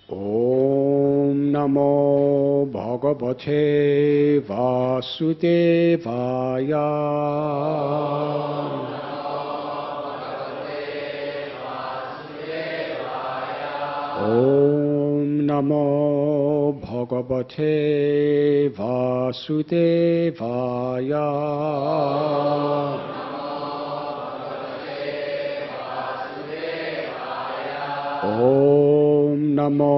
Om Namo Bhagavate Vasudevaya. Om Namo Bhagavate Vasudevaya. Om Namo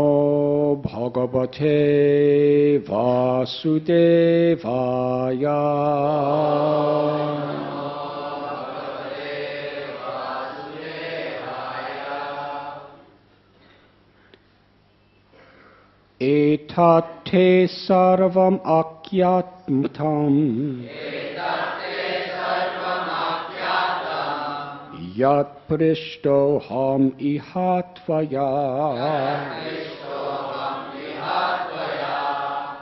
Bhagavate Vasudevaya. Etate sarvam akyatmatam yat prishto ham ihatvaya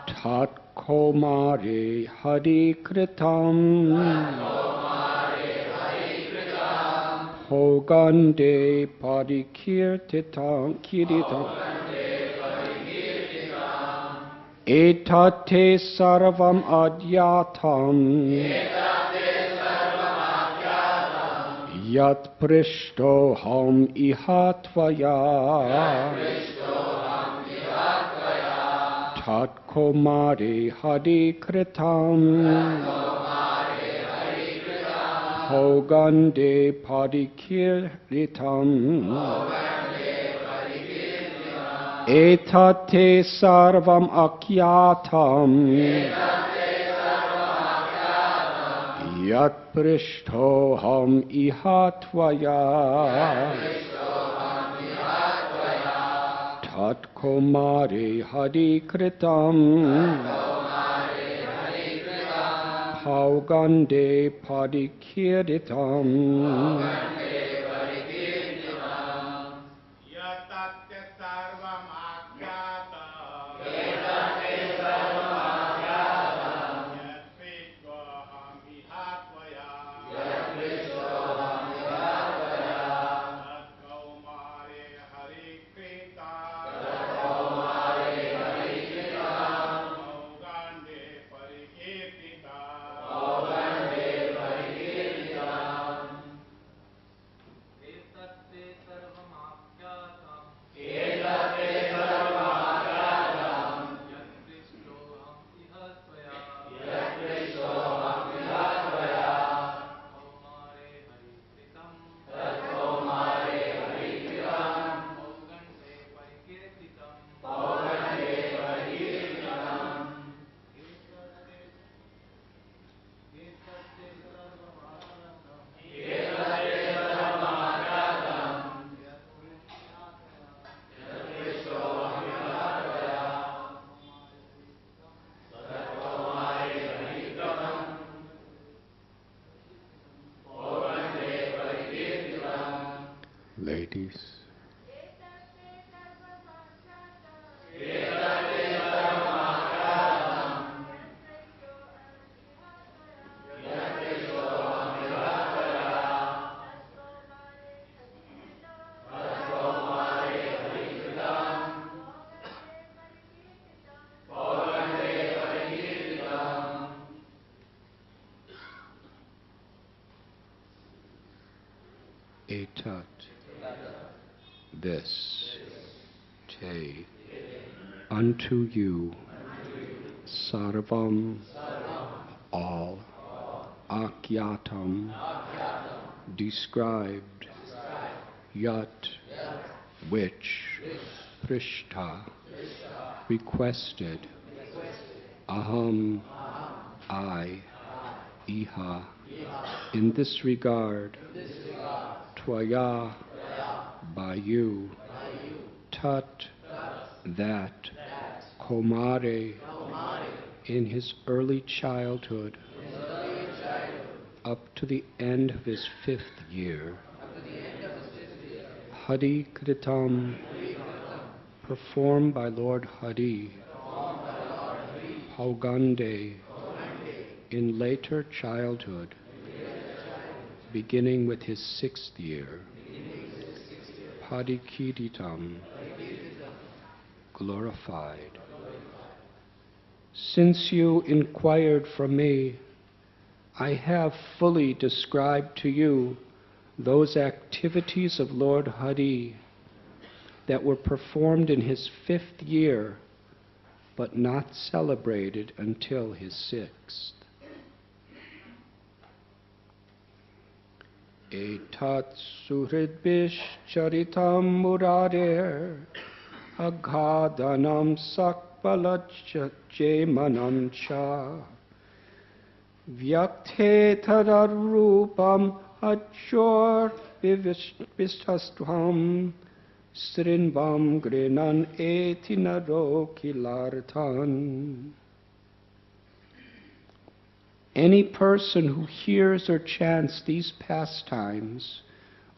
tat komare hari kritam hogande parikirtitam kiritam. Etate sarvam adyatam yat prishto ham ihatvaya tat komare hari kritam hogande parikirtitam. Etate sarvam akyatam yat prishto ham ihatvaya tat komare hari kritam haugande padikiritam. Ladies, etat, this, te, unto you, sarvam, all, akyatam, described, yat, which, prishta, requested, aham, I, iha, in this regard, tvaya, by you, tat, that, komare, in his early childhood, up to the end of his 5th year, Hari Kritam, performed by Lord Hari, Haugande, in later childhood, beginning with his 6th year, Padikiritam, glorified. Since you inquired from me, I have fully described to you those activities of Lord Hari that were performed in his 5th year, but not celebrated until his 6th. Etat suhridbish charitam murarer aghadanam sakpalajjemanam cha vyakte tadarupam ajor vistastvam srinvam grinan etinaro kilartan. Any person who hears or chants these pastimes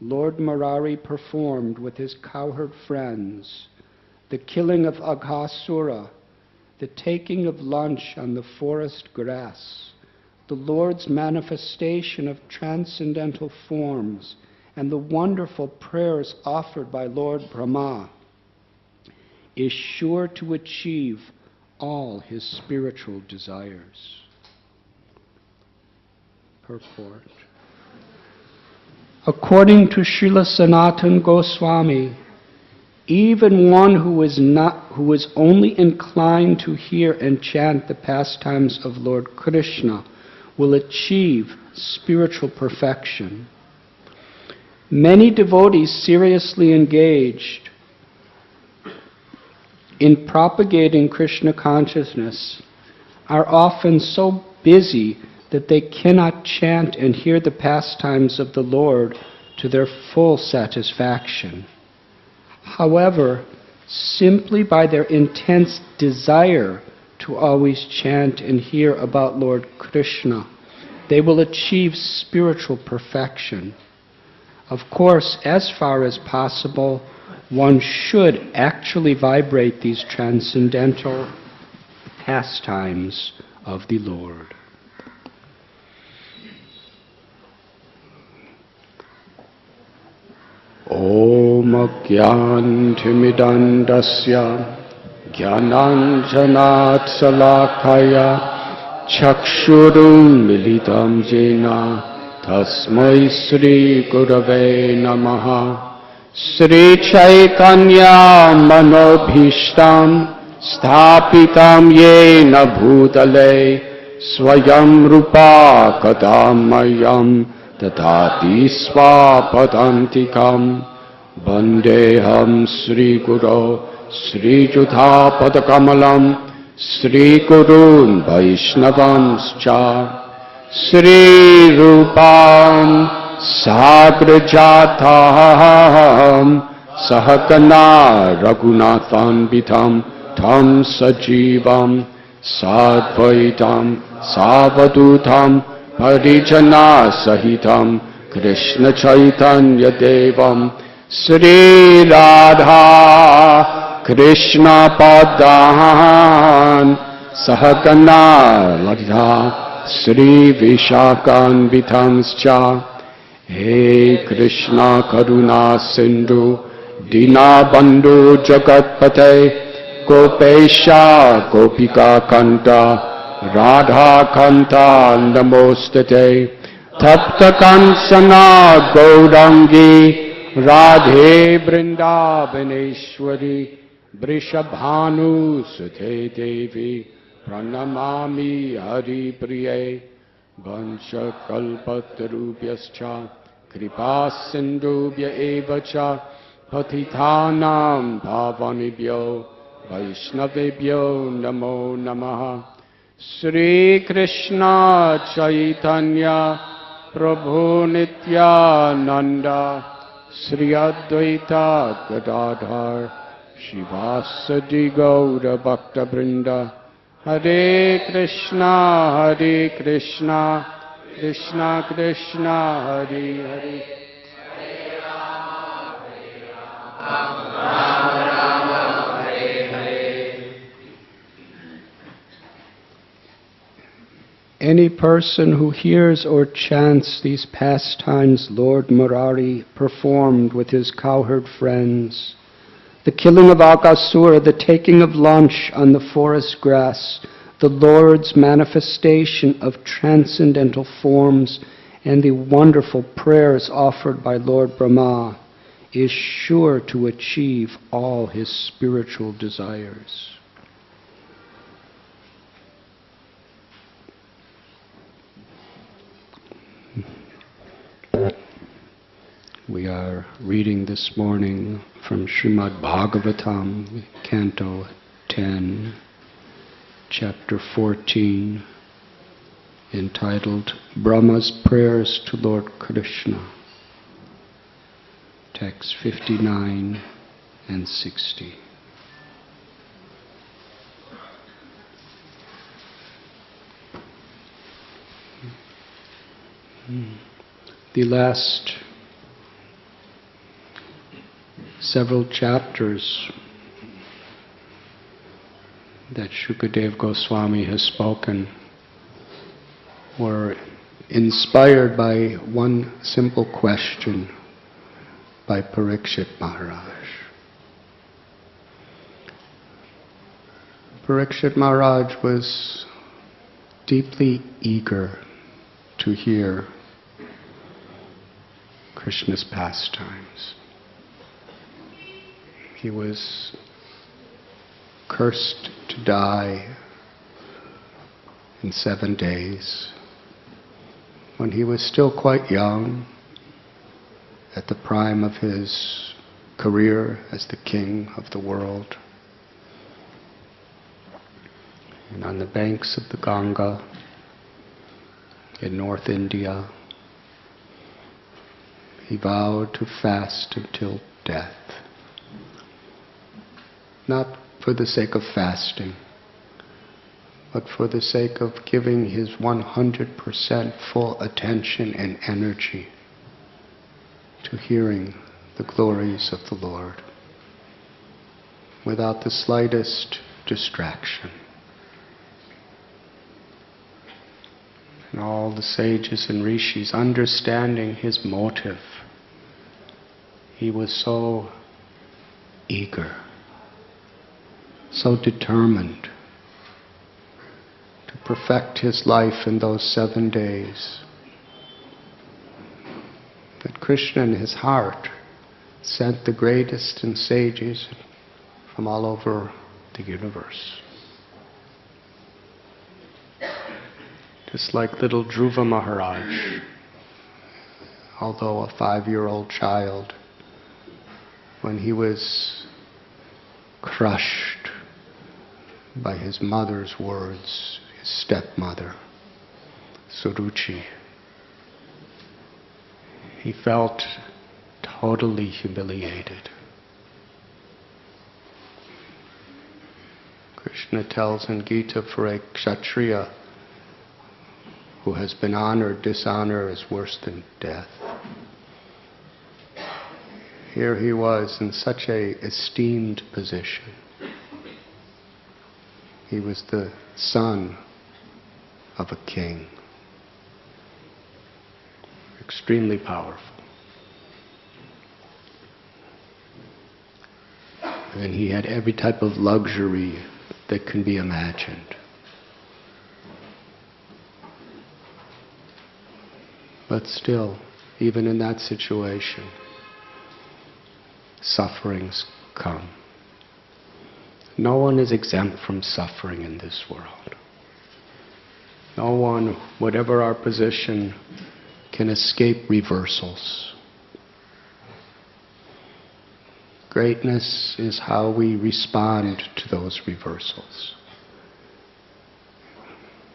Lord Murari performed with his cowherd friends, the killing of Aghasura, the taking of lunch on the forest grass, the Lord's manifestation of transcendental forms, and the wonderful prayers offered by Lord Brahma, is sure to achieve all his spiritual desires. Purport. According to Srila Sanatana Goswami, even one who is only inclined to hear and chant the pastimes of Lord Krishna will achieve spiritual perfection. Many devotees seriously engaged in propagating Krishna consciousness are often so busy that they cannot chant and hear the pastimes of the Lord to their full satisfaction. However, simply by their intense desire to always chant and hear about Lord Krishna, they will achieve spiritual perfection. Of course, as far as possible, one should actually vibrate these transcendental pastimes of the Lord. Om Agyantimidandasya Jnananjanat Salakaya Chakshurum Militam Jena Tasmai Sri Gurave Namaha Sri Chaitanya Manobhishtam Sthapitam Yena Bhutale Swayam Rupa Kadamayam Tatati Swapadantikam Vandeham Sri Guru Sri Jutha Padakamalam Sri Gurun Vaishnavanscha Sri Rupam Sagrajatam Sahakana Raghunathan Bitham Tam Sajivam Sadvaitam Savadutam Parijana Sahitam Krishna Chaitanya Devam Sri Radha Krishna Padan Sahagana Ladha Sri Vishakan Vithamscha He Krishna Karuna Sindhu Dina Bandhu Jagatpate Gopesha Gopika Kanta Radha Kanta Namostate Tapta Kansana Gaurangi Radhe Vrindavaneshwari Vrishabhanu Sute Devi Pranamami Hari Priye Vansha Kalpatarubhyascha Kripa Sindhubhya Evacha Patithanam Bhavanibhyo Vaishnavibhyo Namo Namaha Sri Krishna Chaitanya Prabhu Nityananda Sri Advaita Gadadhar Shivasadi Gaura Bhakta Vrinda Hare Krishna Krishna Krishna Hare Hare Hare Rama Hare Hare. Any person who hears or chants these pastimes Lord Murari performed with his cowherd friends, the killing of Aghasura, the taking of lunch on the forest grass, the Lord's manifestation of transcendental forms, and the wonderful prayers offered by Lord Brahma, is sure to achieve all his spiritual desires. We are reading this morning from Srimad Bhagavatam, Canto 10, Chapter 14, entitled Brahma's Prayers to Lord Krishna, texts 59 and 60. The last several chapters that Shukadev Goswami has spoken were inspired by one simple question by Parikshit Maharaj. Parikshit Maharaj was deeply eager to hear Krishna's pastimes. He was cursed to die in 7 days when he was still quite young, at the prime of his career as the king of the world. And on the banks of the Ganga in North India, he vowed to fast until death. Not for the sake of fasting, but for the sake of giving his 100% full attention and energy to hearing the glories of the Lord, without the slightest distraction. And all the sages and rishis understanding his motive, he was so eager, so determined to perfect his life in those 7 days, that Krishna in his heart sent the greatest and sages from all over the universe. Just like little Dhruva Maharaj, although a 5-year-old child, when he was crushed by his mother's words, his stepmother, Suruchi, he felt totally humiliated. Krishna tells in Gita, for a kshatriya who has been honored, dishonor is worse than death. Here he was in such a esteemed position. He was the son of a king, extremely powerful. And he had every type of luxury that can be imagined. But still, even in that situation, sufferings come. No one is exempt from suffering in this world. No one, whatever our position, can escape reversals. Greatness is how we respond to those reversals.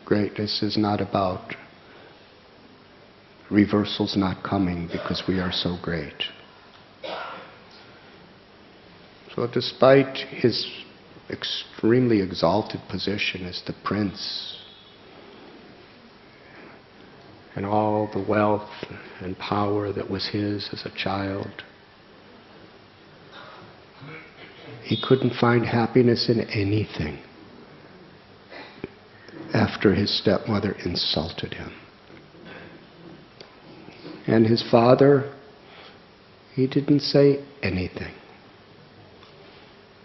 Greatness is not about reversals not coming because we are so great. So despite his extremely exalted position as the prince, and all the wealth and power that was his as a child, he couldn't find happiness in anything after his stepmother insulted him. And his father, he didn't say anything.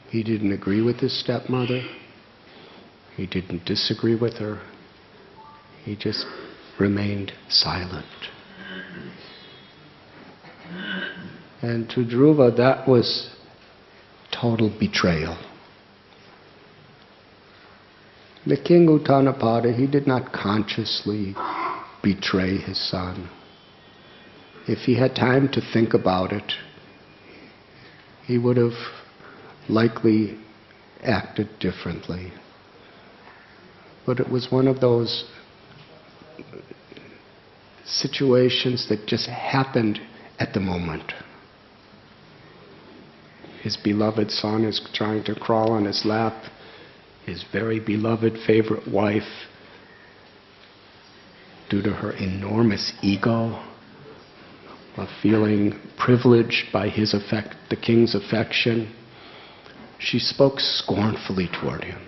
He didn't agree with his stepmother. He didn't disagree with her. He just remained silent. And to Dhruva, that was total betrayal. The king Uttanapada, he did not consciously betray his son. If he had time to think about it, he would have likely acted differently. But it was one of those situations that just happened at the moment. His beloved son is trying to crawl on his lap. His very beloved favorite wife, due to her enormous ego of feeling privileged by his the king's affection, she spoke scornfully toward him.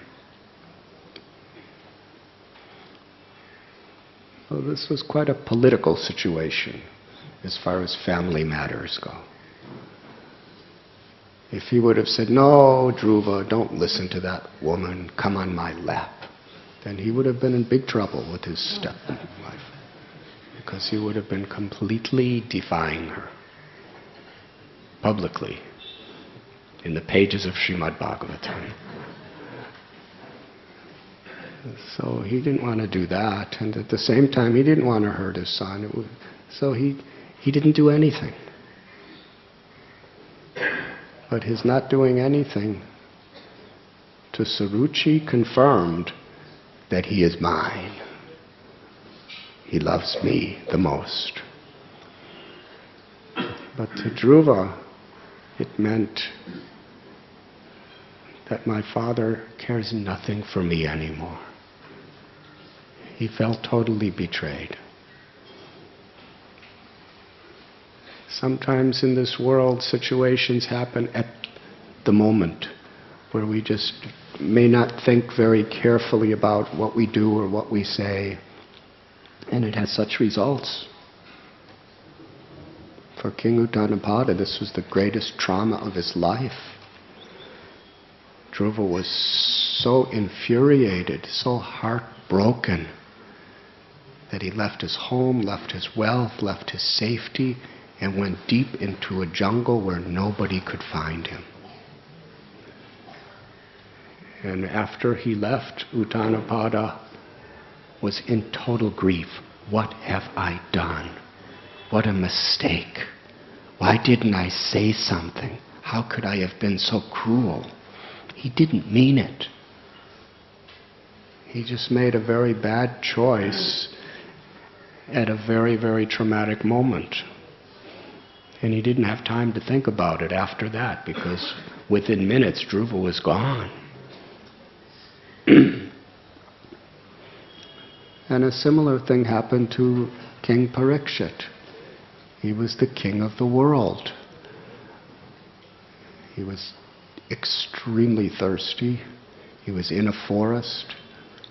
So this was quite a political situation as far as family matters go. If he would have said, "No, Dhruva, don't listen to that woman, come on my lap," then he would have been in big trouble with his stepwife, because he would have been completely defying her publicly in the pages of Srimad Bhagavatam. So he didn't want to do that, and at the same time he didn't want to hurt his son. So he didn't do anything. But his not doing anything to Suruchi confirmed that he is mine. He loves me the most. But to Dhruva, it meant that my father cares nothing for me anymore. He felt totally betrayed. Sometimes in this world, situations happen at the moment where we just may not think very carefully about what we do or what we say, and it has such results. For King Uttanapada, this was the greatest trauma of his life. Dhruva was so infuriated, so heartbroken, that he left his home, left his wealth, left his safety, and went deep into a jungle where nobody could find him. And after he left, Uttanapada was in total grief. What have I done? What a mistake. Why didn't I say something? How could I have been so cruel? He didn't mean it. He just made a very bad choice at a very, very traumatic moment. And he didn't have time to think about it after that, because within minutes Dhruva was gone. And a similar thing happened to King Parikshit. He was the king of the world. He was extremely thirsty. He was in a forest.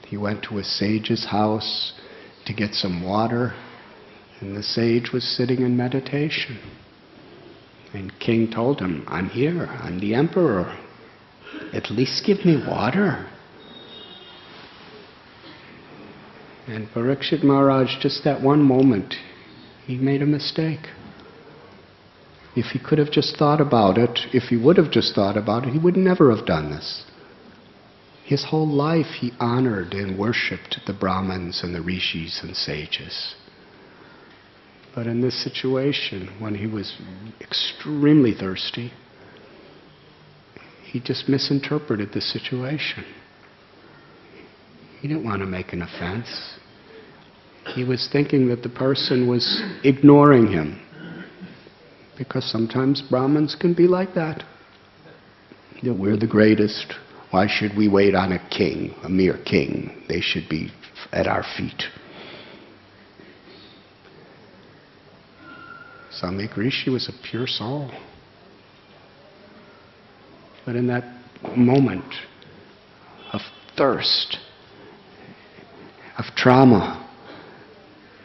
He went to a sage's house to get some water, and the sage was sitting in meditation. And king told him, "I'm here, I'm the emperor. At least give me water." And Parikshit Maharaj, just that one moment, he made a mistake. If he could have just thought about it, if he would have just thought about it, he would never have done this. His whole life he honored and worshipped the Brahmins and the rishis and sages. But in this situation, when he was extremely thirsty, he just misinterpreted the situation. He didn't want to make an offense. He was thinking that the person was ignoring him. Because sometimes Brahmins can be like that. That we're the greatest. Why should we wait on a king, a mere king? They should be at our feet. Samyak Rishi was a pure soul. But in that moment of thirst, of trauma,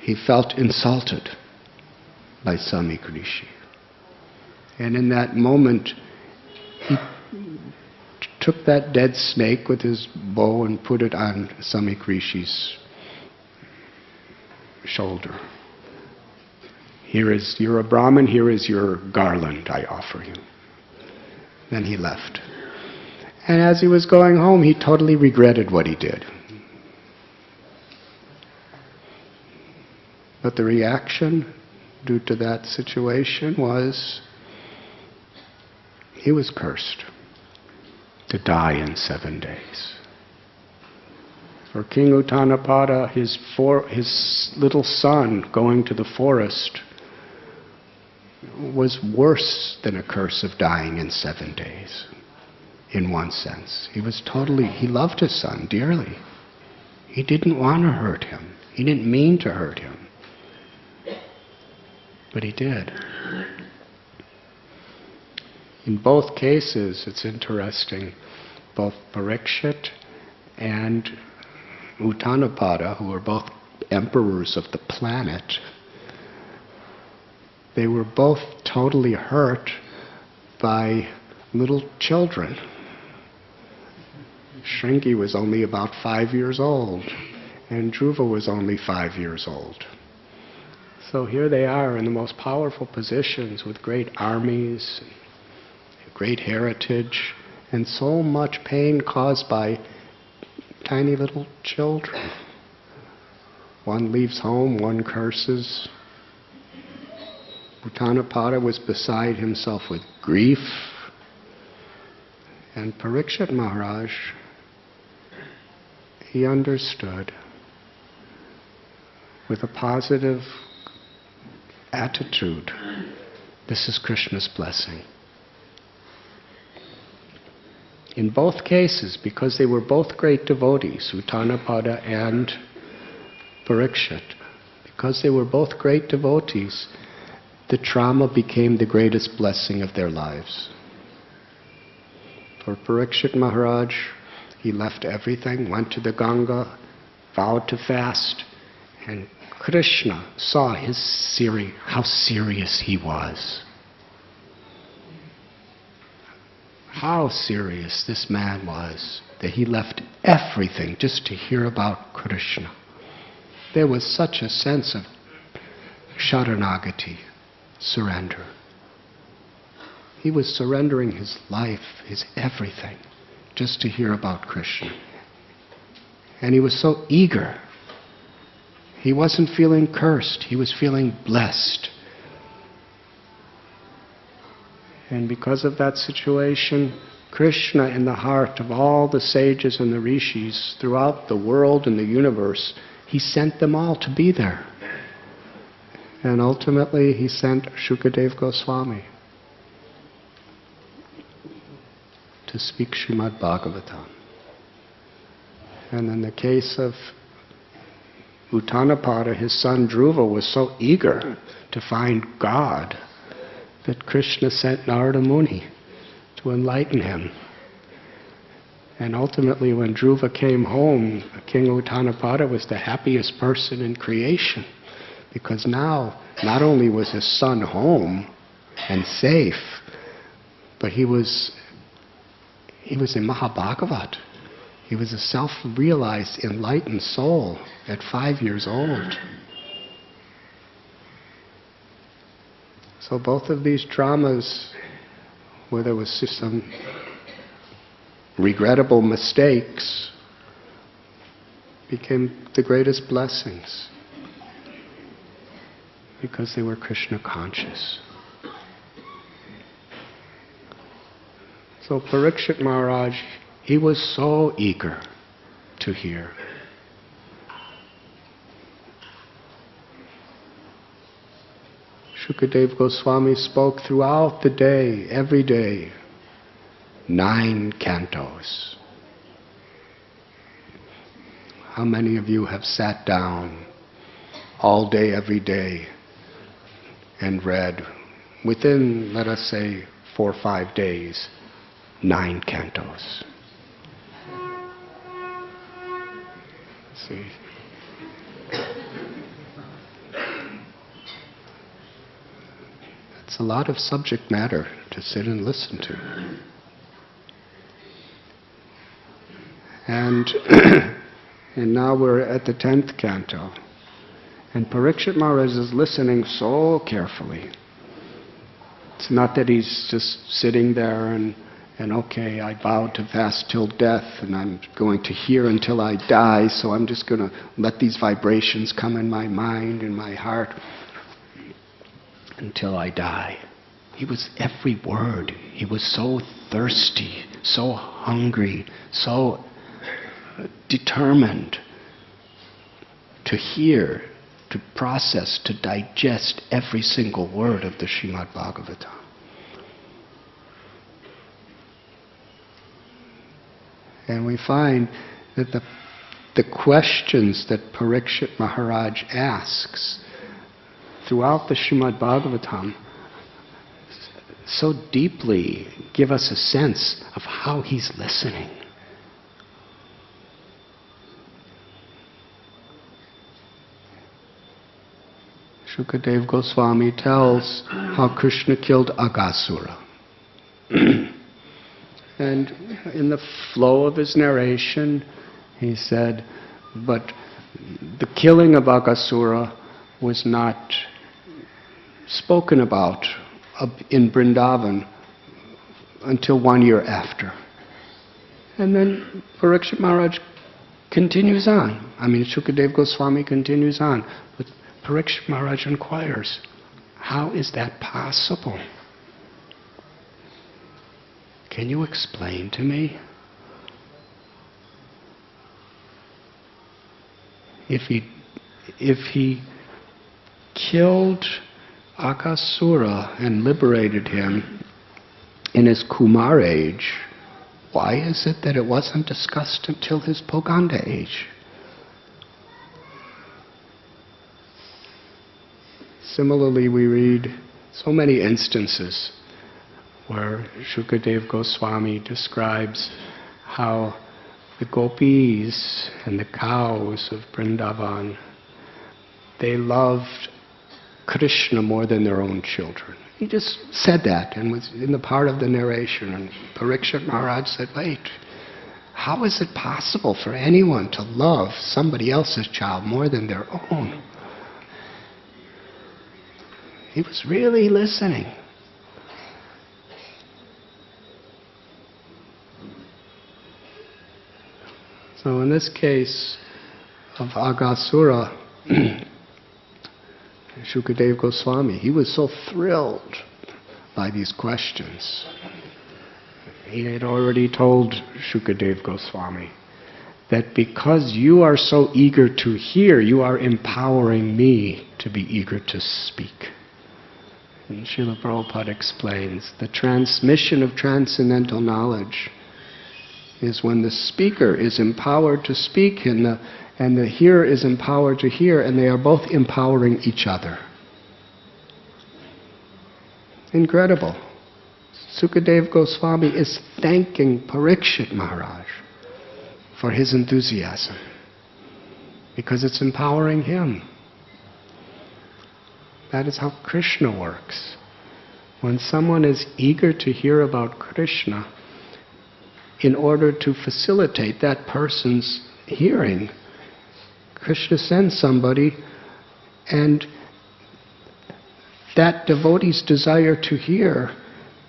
he felt insulted by Samyak Rishi. And in that moment, he took that dead snake with his bow and put it on Samik Rishi's shoulder. You're a Brahmin, here is your garland I offer you. Then he left. And as he was going home, he totally regretted what he did. But the reaction due to that situation was he was cursed to die in 7 days. For King Uttanapada, his little son going to the forest was worse than a curse of dying in 7 days, in one sense. He loved his son dearly. He didn't want to hurt him. He didn't mean to hurt him. But he did. In both cases, it's interesting, both Parikshit and Uttanapada, who were both emperors of the planet, they were both totally hurt by little children. Shringi was only about 5 years old, and Dhruva was only 5 years old. So here they are in the most powerful positions with great armies, great heritage, and so much pain caused by tiny little children. One leaves home, one curses. Uttanapada was beside himself with grief. And Parikshit Maharaj, he understood with a positive attitude, this is Krishna's blessing. In both cases, because they were both great devotees, Uttanapada and Parikshit, because they were both great devotees, the trauma became the greatest blessing of their lives. For Parikshit Maharaj, he left everything, went to the Ganga, vowed to fast, and Krishna saw how serious he was. How serious this man was, that he left everything just to hear about Krishna. There was such a sense of sharanagati, surrender. He was surrendering his life, his everything, just to hear about Krishna. And he was so eager. He wasn't feeling cursed, he was feeling blessed. And because of that situation, Krishna, in the heart of all the sages and the rishis throughout the world and the universe, he sent them all to be there. And ultimately, he sent Shukadev Goswami to speak Srimad Bhagavatam. And in the case of Uttanapada, his son Dhruva was so eager to find God that Krishna sent Narada Muni to enlighten him. And ultimately, when Dhruva came home, King Uttanapada was the happiest person in creation, because now not only was his son home and safe, but he was in Mahabhagavat. He was a self-realized, enlightened soul at 5 years old. So both of these dramas, where there was just some regrettable mistakes, became the greatest blessings because they were Krishna conscious. So Parikshit Maharaj, he was so eager to hear. Shukadev Goswami spoke throughout the day, every day, 9 cantos. How many of you have sat down all day, every day, and read, within, let us say, 4 or 5 days, 9 cantos? See? It's a lot of subject matter to sit and listen to. And, and now we're at the 10th canto. And Parikshit Maharaj is listening so carefully. It's not that he's just sitting there and okay, I vowed to fast till death and I'm going to hear until I die, so I'm just going to let these vibrations come in my mind and my heart until I die. He was every word. He was so thirsty, so hungry, so determined to hear, to process, to digest every single word of the Srimad Bhagavatam. And we find that the questions that Parikshit Maharaj asks throughout the Srimad Bhagavatam so deeply give us a sense of how he's listening. Shukadev Goswami tells how Krishna killed Aghasura. And in the flow of his narration, he said, but the killing of Aghasura was not spoken about in Vrindavan until 1 year after. And then Parikshit Maharaj continues on. I mean, Shukadev Goswami continues on. But Parikshit Maharaj inquires, how is that possible? Can you explain to me? If he killed Aghasura and liberated him in his Kumar age, why is it that it wasn't discussed until his Poganda age? Similarly, we read so many instances where Shukadev Goswami describes how the gopis and the cows of Vrindavan, they loved Krishna more than their own children. He just said that and was in the part of the narration. And Parikshit Maharaj said, wait, how is it possible for anyone to love somebody else's child more than their own? He was really listening. So in this case of Aghasura, Shukadev Goswami, he was so thrilled by these questions. He had already told Shukadev Goswami that because you are so eager to hear, you are empowering me to be eager to speak. And Srila Prabhupada explains, the transmission of transcendental knowledge is when the speaker is empowered to speak and the hearer is empowered to hear, and they are both empowering each other. Incredible. Shukadev Goswami is thanking Parikshit Maharaj for his enthusiasm because it's empowering him. That is how Krishna works. When someone is eager to hear about Krishna, in order to facilitate that person's hearing, Krishna sends somebody, and that devotee's desire to hear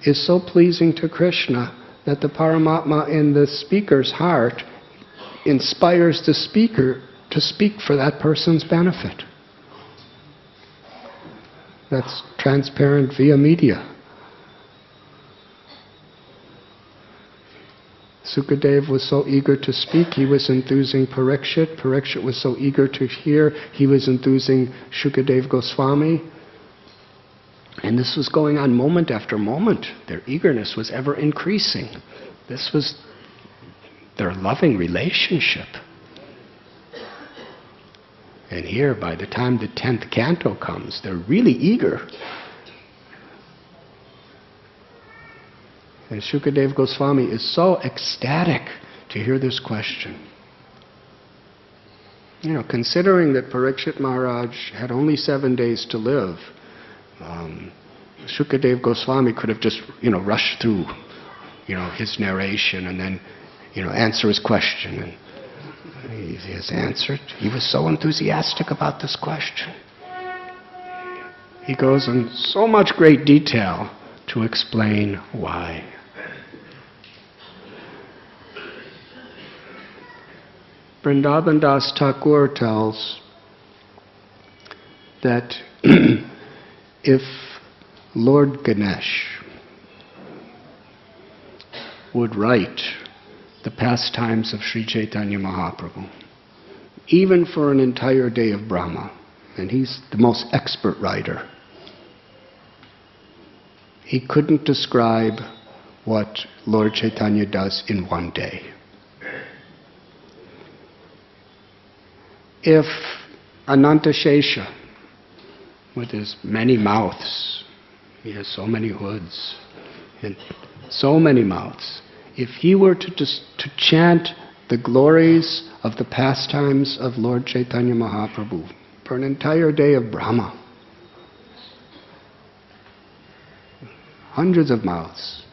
is so pleasing to Krishna that the Paramatma in the speaker's heart inspires the speaker to speak for that person's benefit. That's transparent via media. Sukadev was so eager to speak, he was enthusing Parikshit. Parikshit was so eager to hear, he was enthusing Shukadev Goswami. And this was going on moment after moment. Their eagerness was ever increasing. This was their loving relationship. And here, by the time the 10th canto comes, they're really eager. And Shukadev Goswami is so ecstatic to hear this question. You know, considering that Parikshit Maharaj had only 7 days to live, Shukadev Goswami could have just, rushed through, his narration and then, answer his question. And he has answered. He was so enthusiastic about this question. He goes in so much great detail to explain why. Vrindavan Das Thakur tells that if Lord Ganesh would write the pastimes of Sri Chaitanya Mahaprabhu, even for an entire day of Brahma, and he's the most expert writer, he couldn't describe what Lord Chaitanya does in one day. If Anantashesha, with his many mouths, he has so many hoods and so many mouths, if he were to chant the glories of the pastimes of Lord Chaitanya Mahaprabhu for an entire day of Brahma, hundreds of mouths,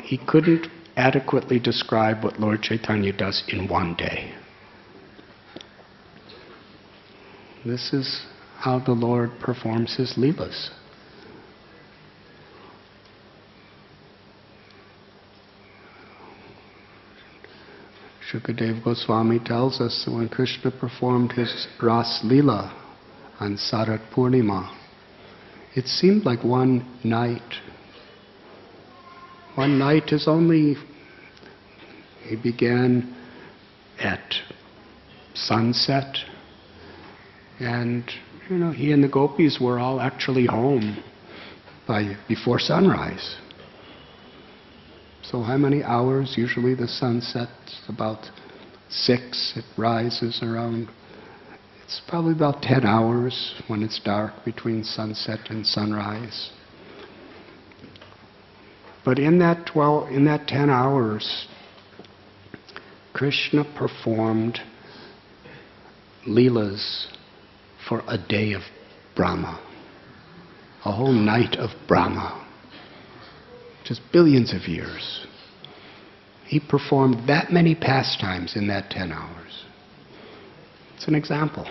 he couldn't adequately describe what Lord Chaitanya does in one day. This is how the Lord performs his leelas. Shukadeva Goswami tells us that when Krishna performed his Ras Leela on Sarat Purnima, it seemed like one night. One night is only, he began at sunset, and he and the gopis were all actually home before sunrise. So how many hours? Usually the sun sets about 6, it rises around, it's probably about 10 hours when it's dark between sunset and sunrise. But in that 10 hours, Krishna performed leelas for a day of Brahma, a whole night of Brahma, just billions of years. He performed that many pastimes in that 10 hours. It's an example.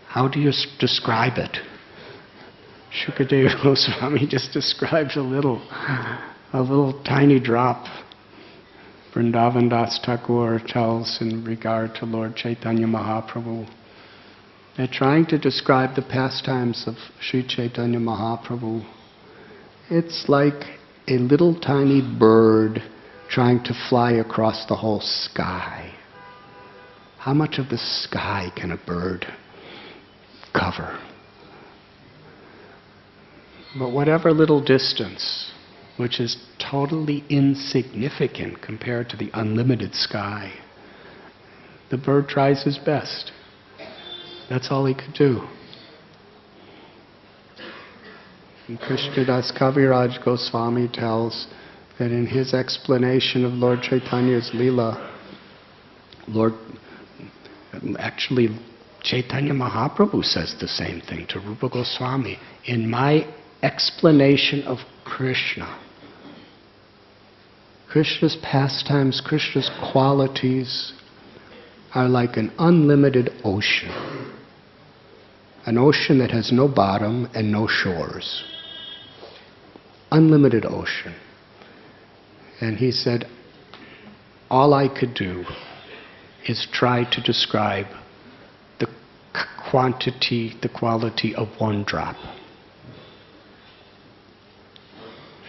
How do you describe it? Shukadeva Goswami just describes a little tiny drop. Vrindavan Das Thakur tells in regard to Lord Chaitanya Mahaprabhu that trying to describe the pastimes of Sri Chaitanya Mahaprabhu, it's like a little tiny bird trying to fly across the whole sky. How much of the sky can a bird cover? But whatever little distance, which is totally insignificant compared to the unlimited sky, the bird tries his best. That's all he could do. And Krishnadas Kaviraj Goswami tells that in his explanation of Lord Chaitanya's Leela, actually Chaitanya Mahaprabhu says the same thing to Rupa Goswami. In my explanation of Krishna, Krishna's pastimes, Krishna's qualities are like an unlimited ocean. An ocean that has no bottom and no shores. Unlimited ocean. And he said, all I could do is try to describe the quantity, the quality of one drop.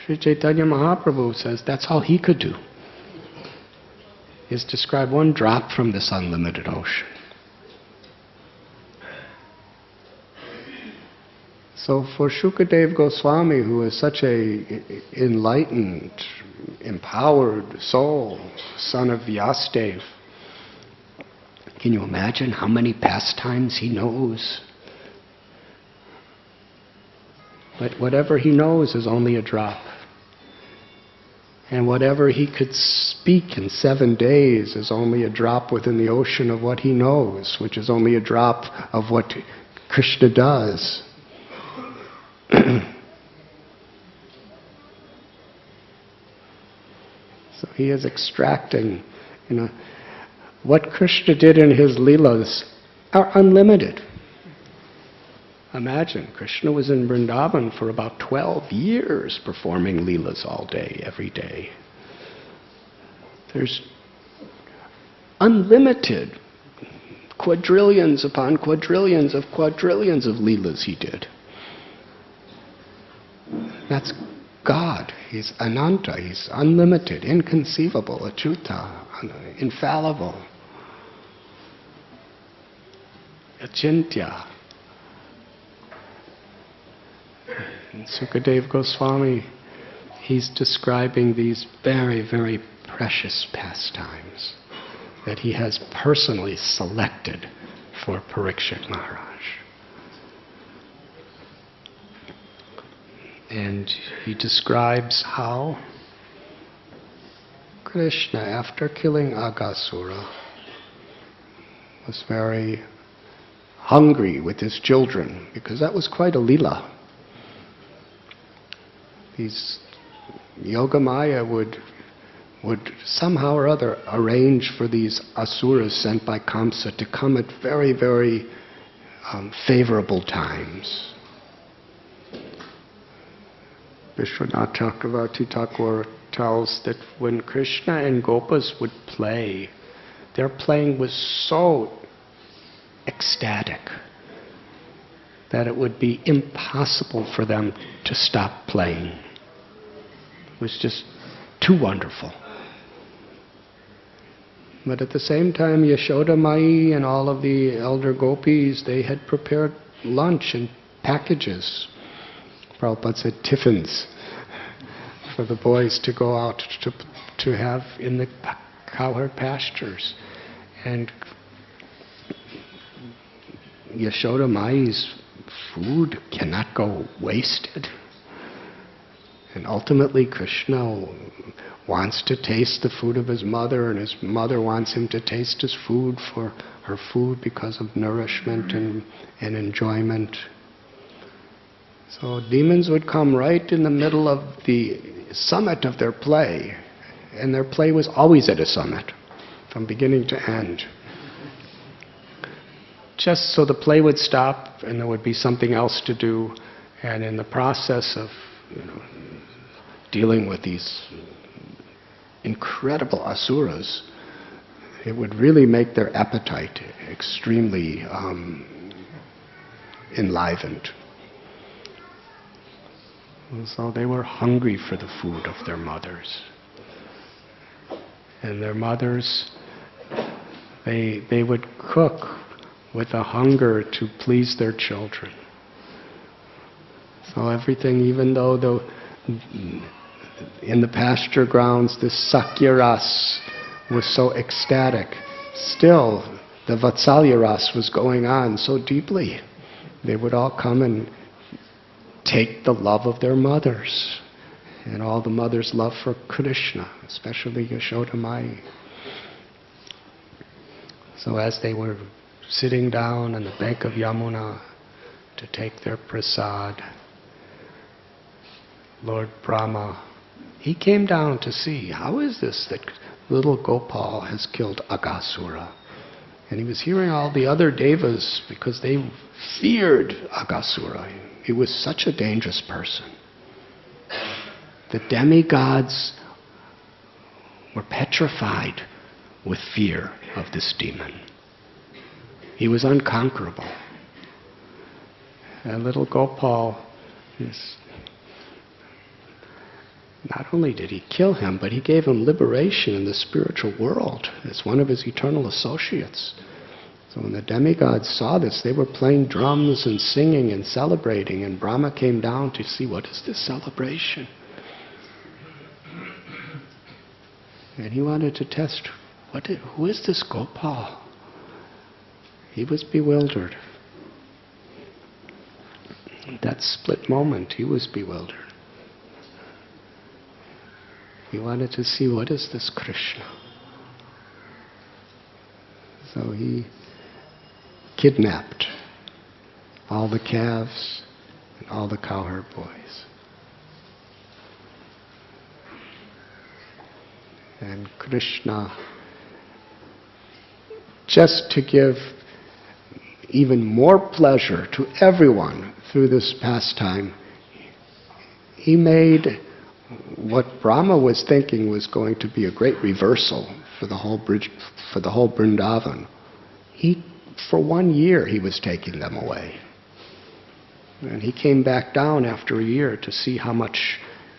Sri Chaitanya Mahaprabhu says that's all he could do, is describe one drop from this unlimited ocean. So for Shukadeva Goswami, who is such a enlightened, empowered soul, son of Vyasadeva, can you imagine how many pastimes he knows? But whatever he knows is only a drop. And whatever he could speak in 7 days is only a drop within the ocean of what he knows, which is only a drop of what Krishna does. So he is extracting, what Krishna did in his leelas are unlimited. Imagine, Krishna was in Vrindavan for about 12 years performing leelas all day, every day. There's unlimited quadrillions upon quadrillions of leelas he did. That's God. He's Ananta. He's unlimited, inconceivable, achyuta, infallible, achintya. And Sukadeva Goswami, he's describing these very, very precious pastimes that he has personally selected for Parikshit Maharaj. And he describes how Krishna, after killing Aghasura, was very hungry with his children, because that was quite a leela. These Yogamaya would somehow or other arrange for these asuras sent by Kamsa to come at very, very favorable times. Vishwanath Chakravarti Thakur tells that when Krishna and Gopas would play, their playing was so ecstatic that it would be impossible for them to stop playing. It was just too wonderful. But at the same time, Yashoda Mai and all of the elder gopis, they had prepared lunch in packages. Prabhupada said tiffins for the boys to go out to have in the cowherd pastures. And Yashoda Mai's food cannot go wasted. And ultimately Krishna wants to taste the food of his mother, and his mother wants him to taste his food for her food because of nourishment and enjoyment. So demons would come right in the middle of the summit of their play, and their play was always at a summit, from beginning to end. Just so the play would stop and there would be something else to do, and in the process of dealing with these incredible asuras, it would really make their appetite extremely enlivened. And so they were hungry for the food of their mothers. And their mothers, they would cook with a hunger to please their children. So everything, even though in the pasture grounds this Sakya Ras was so ecstatic, still the Vatsalya Ras was going on so deeply. They would all come and take the love of their mothers, and all the mothers' love for Krishna, especially Yashoda Mai. So as they were sitting down on the bank of Yamuna to take their prasad, Lord Brahma, he came down to see, how is this that little Gopal has killed Aghasura? And he was hearing all the other devas, because they feared Aghasura. He was such a dangerous person. The demigods were petrified with fear of this demon. He was unconquerable. And little Gopal, not only did he kill him, but he gave him liberation in the spiritual world as one of his eternal associates. So when the demigods saw this, they were playing drums and singing and celebrating, and Brahma came down to see, what is this celebration? And he wanted to test, who is this Gopal? He was bewildered. At that split moment, he was bewildered. He wanted to see, what is this Krishna? So he kidnapped all the calves and all the cowherd boys. And Krishna, just to give even more pleasure to everyone through this pastime, he made what Brahma was thinking was going to be a great reversal for the whole Vrindavan. For 1 year, he was taking them away. And he came back down after a year to see how much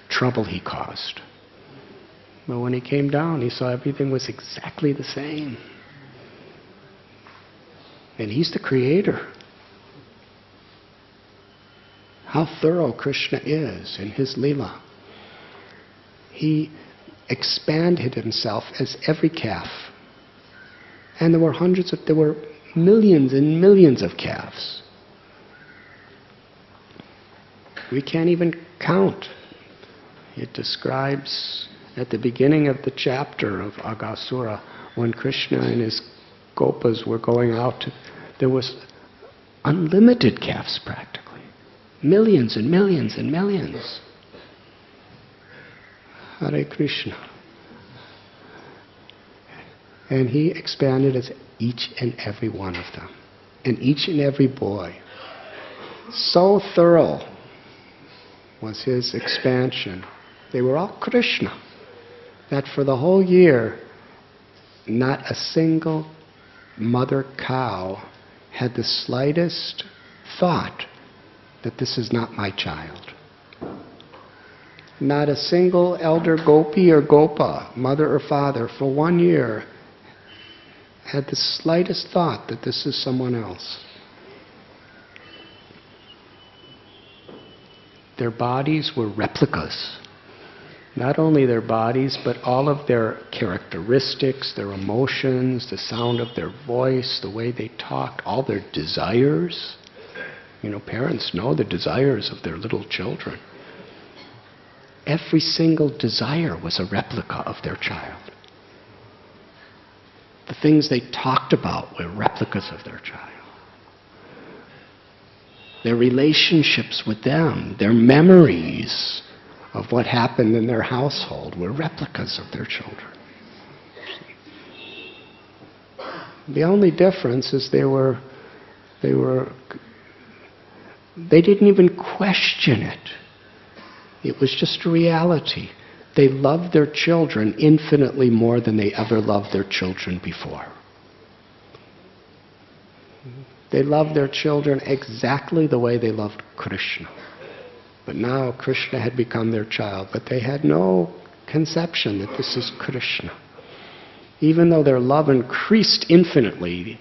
trouble he caused. But when he came down, he saw everything was exactly the same. And he's the creator. How thorough Krishna is in his lila. He expanded himself as every calf. And there were millions and millions of calves. We can't even count. It describes at the beginning of the chapter of Aghasura, when Krishna and his gopas were going out, there was unlimited calves practically. Millions and millions and millions. Hare Krishna. And he expanded as each and every one of them. And each and every boy. So thorough was his expansion. They were all Krishna. That for the whole year, not a single mother cow had the slightest thought that this is not my child. Not a single elder gopi or gopa, mother or father, for 1 year had the slightest thought that this is someone else. Their bodies were replicas. Not only their bodies, but all of their characteristics, their emotions, the sound of their voice, the way they talked, all their desires. You know, parents know the desires of their little children. Every single desire was a replica of their child. The things they talked about were replicas of their child. Their relationships with them, their memories of what happened in their household were replicas of their children. The only difference is they didn't even question it. It was just a reality. They loved their children infinitely more than they ever loved their children before. They loved their children exactly the way they loved Krishna. But now Krishna had become their child, but they had no conception that this is Krishna. Even though their love increased infinitely,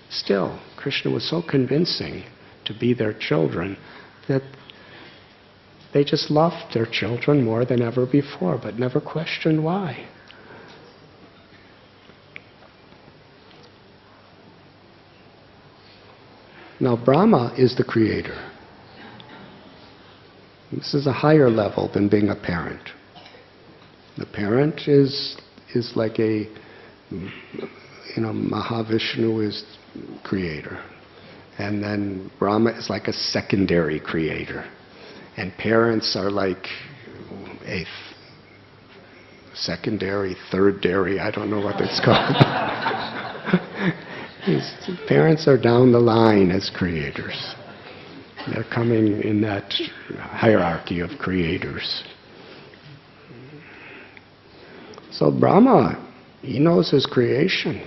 still Krishna was so convincing to be their children that they just loved their children more than ever before, but never questioned why. Now Brahma is the creator. This is a higher level than being a parent. The parent is like Mahavishnu is creator. And then Brahma is like a secondary creator. And parents are like a secondary, third-dairy, I don't know what it's called. Parents are down the line as creators. They're coming in that hierarchy of creators. So Brahma, he knows his creation.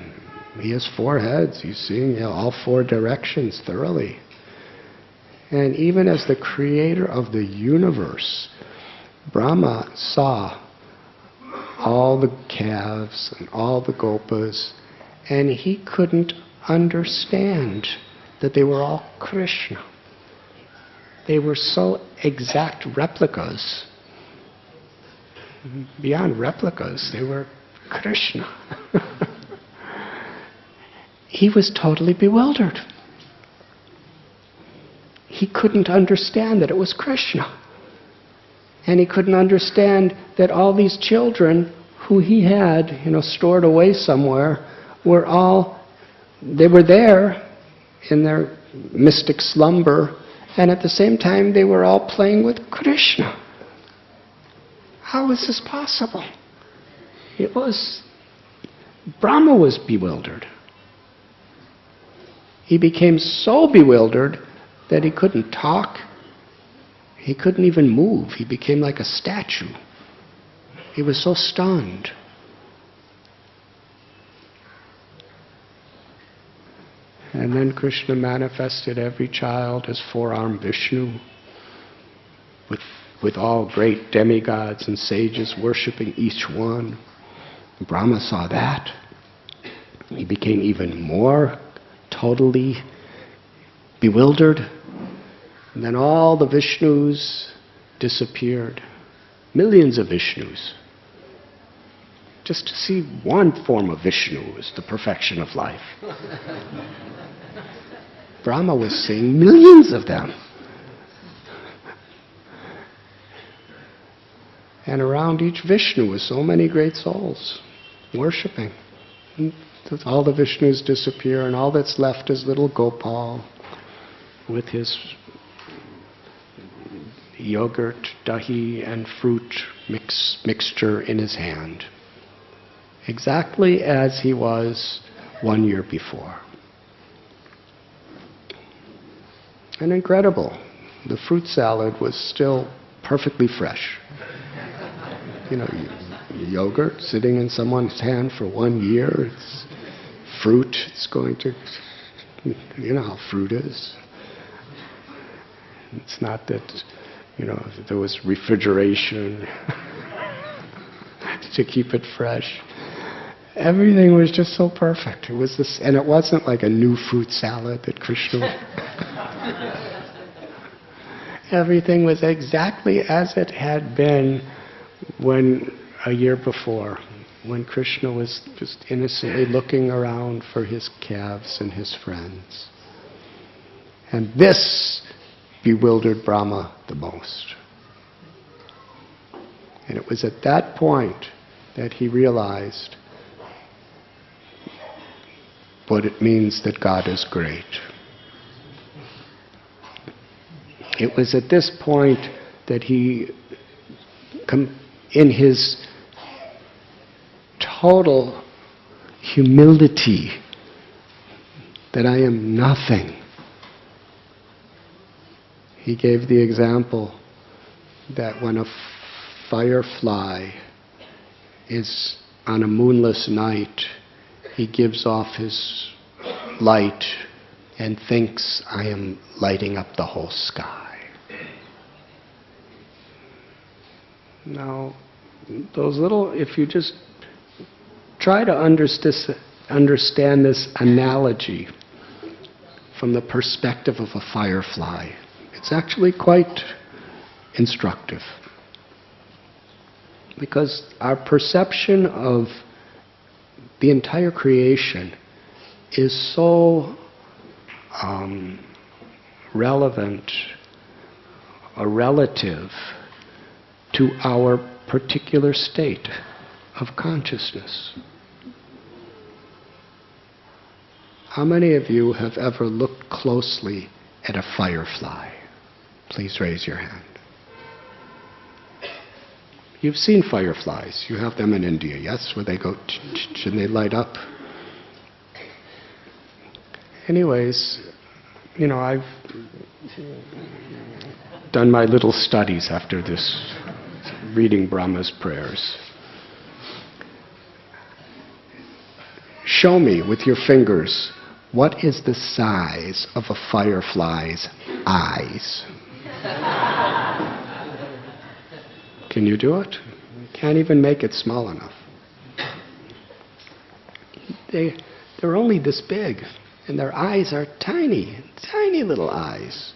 He has 4 heads. He's seeing all 4 directions thoroughly. And even as the creator of the universe, Brahma saw all the calves and all the gopas, and he couldn't understand that they were all Krishna. They were so exact replicas. Beyond replicas, they were Krishna. He was totally bewildered. He couldn't understand that it was Krishna. And he couldn't understand that all these children who he had, stored away somewhere, they were there in their mystic slumber, and at the same time they were all playing with Krishna. How is this possible? Brahma was bewildered. He became so bewildered that he couldn't talk. He couldn't even move. He became like a statue. He was so stunned. And then Krishna manifested every child as four-armed Vishnu, with all great demigods and sages worshipping each one. Brahma saw that. He became even more totally bewildered. And then all the Vishnus disappeared. Millions of Vishnus. Just to see one form of Vishnu is the perfection of life. Brahma was seeing millions of them. And around each Vishnu was so many great souls worshipping. And all the Vishnus disappear, and all that's left is little Gopal with his yogurt, dahi, and fruit mixture in his hand. Exactly as he was 1 year before. And incredible. The fruit salad was still perfectly fresh. You know, yogurt sitting in someone's hand for 1 year, it's fruit, it's going to, you know how fruit is. It's not that, you know, there was refrigeration to keep it fresh. Everything was just so perfect. It was this, and it wasn't like a new fruit salad that Krishna. Everything was exactly as it had been when a year before, when Krishna was just innocently looking around for his calves and his friends. And this bewildered Brahma the most. And it was at that point that he realized what it means that God is great. It was at this point that he, in his total humility, that I am nothing, he gave the example that when a firefly is on a moonless night, he gives off his light and thinks, I am lighting up the whole sky. Now, those little, if you just try to understand this analogy from the perspective of a firefly, it's actually quite instructive. Because our perception of the entire creation is so relevant or relative to our particular state of consciousness. How many of you have ever looked closely at a firefly? Please raise your hand. You've seen fireflies. You have them in India, yes? Where they go and they light up. Anyways, you know, I've done my little studies after this, reading Brahma's prayers. Show me with your fingers, what is the size of a firefly's eyes? Can you do it? You can't even make it small enough. They're only this big, and their eyes are tiny, tiny little eyes.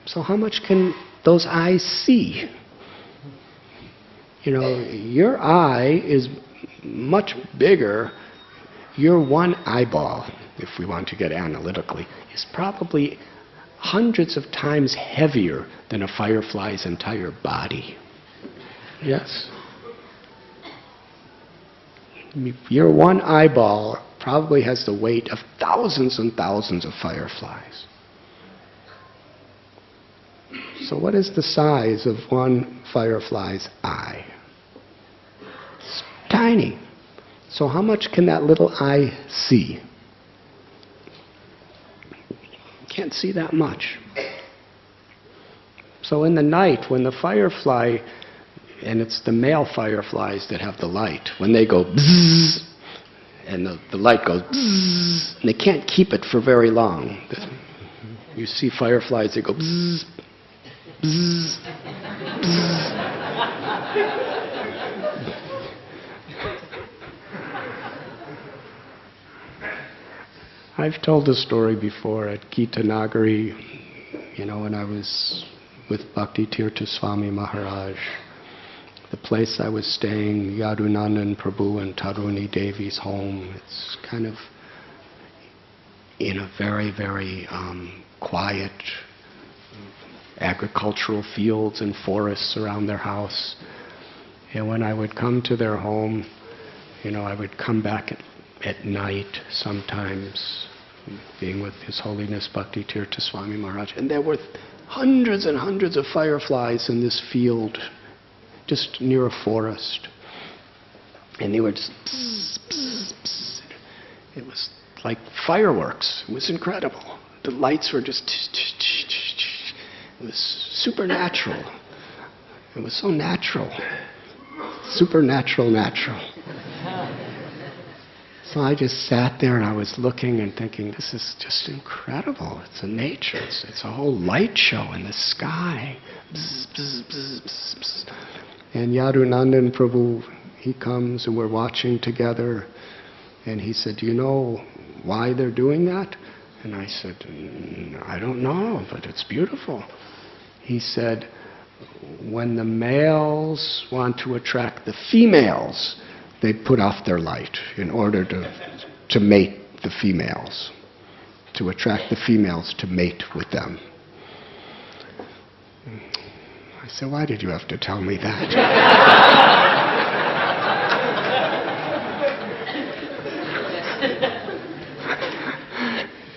So how much can those eyes see? You know, your eye is much bigger. Your one eyeball, if we want to get analytically, is probably hundreds of times heavier than a firefly's entire body. Yes? Your one eyeball probably has the weight of thousands and thousands of fireflies. So what is the size of one firefly's eye? So how much can that little eye see? Can't see that much. So in the night, when the firefly, and it's the male fireflies that have the light, when they go bzzz, and the light goes bzzz, and they can't keep it for very long. You see fireflies, they go bzzz, bzzz, bzzz. I've told the story before at Gita Nagari, when I was with Bhakti Tirtha Swami Maharaj. The place I was staying, Yadunandan Prabhu and Taruni Devi's home, it's kind of in a very, very quiet agricultural fields and forests around their house. And when I would come to their home, I would come back at night sometimes, being with His Holiness Bhakti Tirtha Swami Maharaj, and there were hundreds and hundreds of fireflies in this field, just near a forest. And they were just bzz, bzz, bzz. It was like fireworks. It was incredible. The lights were just tsh, tsh, tsh, tsh, tsh. It was supernatural. It was so natural. Supernatural, natural. So I just sat there and I was looking and thinking, this is just incredible. It's a nature. It's a whole light show in the sky. Bzz, bzz, bzz, bzz, bzz. And Yadunandan Prabhu, he comes and we're watching together. And he said, do you know why they're doing that? And I said, I don't know, but it's beautiful. He said, when the males want to attract the females, they put off their light in order to mate the females, to attract the females to mate with them. I said, why did you have to tell me that?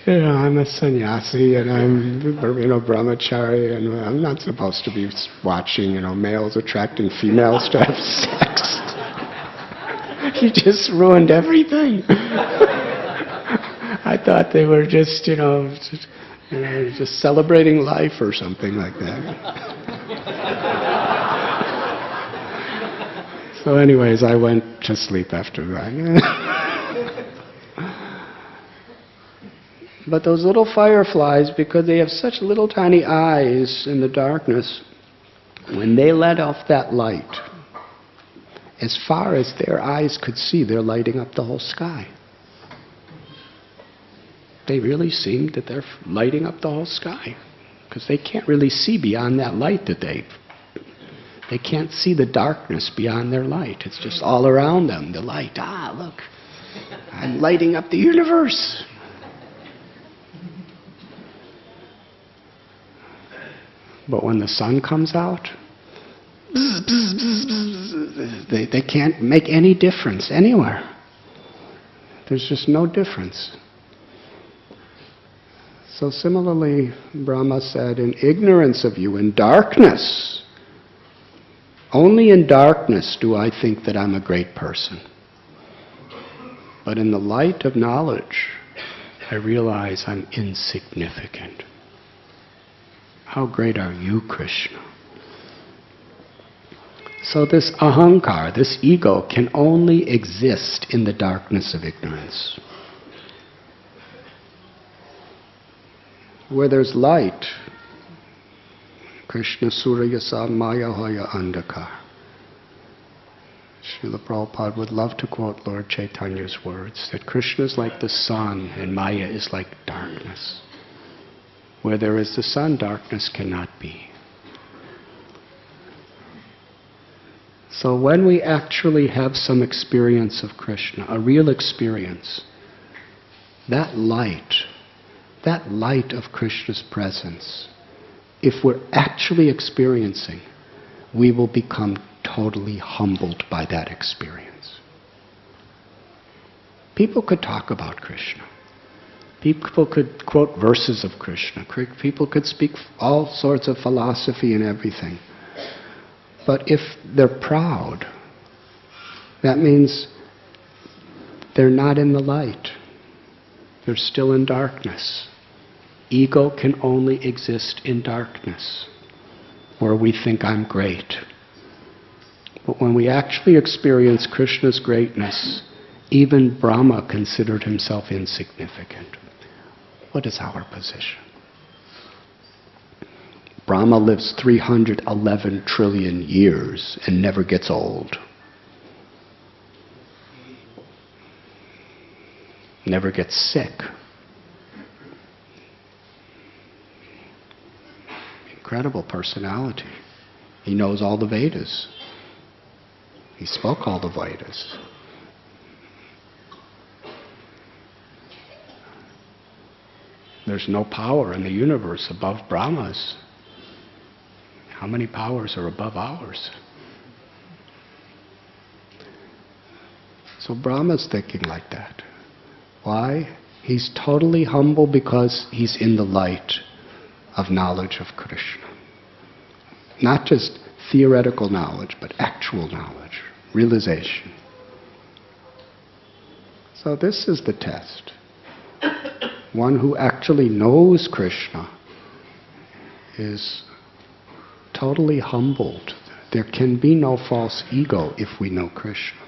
I'm a sannyasi and I'm brahmachari, and I'm not supposed to be watching males attracting females to have sex. You just ruined everything. I thought they were just, just celebrating life or something like that. So anyways, I went to sleep after that. But those little fireflies, because they have such little tiny eyes in the darkness, when they let off that light, as far as their eyes could see, they're lighting up the whole sky. They really seem that they're lighting up the whole sky, because they can't really see beyond that light that they can't see the darkness beyond their light. It's just all around them, the light. Ah, look, I'm lighting up the universe. But when the sun comes out, they can't make any difference anywhere. There's just no difference. So similarly, Brahma said, in ignorance of you, in darkness, only in darkness do I think that I'm a great person. But in the light of knowledge, I realize I'm insignificant. How great are you, Krishna? So this ahankar, this ego, can only exist in the darkness of ignorance. Where there's light, Krishna Surya Sa Maya Hoya Andhakar. Srila Prabhupada would love to quote Lord Chaitanya's words, that Krishna is like the sun and Maya is like darkness. Where there is the sun, darkness cannot be. So when we actually have some experience of Krishna, a real experience, that light of Krishna's presence, if we're actually experiencing, we will become totally humbled by that experience. People could talk about Krishna. People could quote verses of Krishna. People could speak all sorts of philosophy and everything. But if they're proud, that means they're not in the light. They're still in darkness. Ego can only exist in darkness, where we think I'm great. But when we actually experience Krishna's greatness, even Brahma considered himself insignificant. What is our position? Brahma lives 311 trillion years and never gets old. Never gets sick. Incredible personality. He knows all the Vedas. He spoke all the Vedas. There's no power in the universe above Brahma's. How many powers are above ours? So Brahma's thinking like that. Why? He's totally humble because he's in the light of knowledge of Krishna. Not just theoretical knowledge, but actual knowledge, realization. So this is the test. One who actually knows Krishna is totally humbled. There can be no false ego if we know Krishna.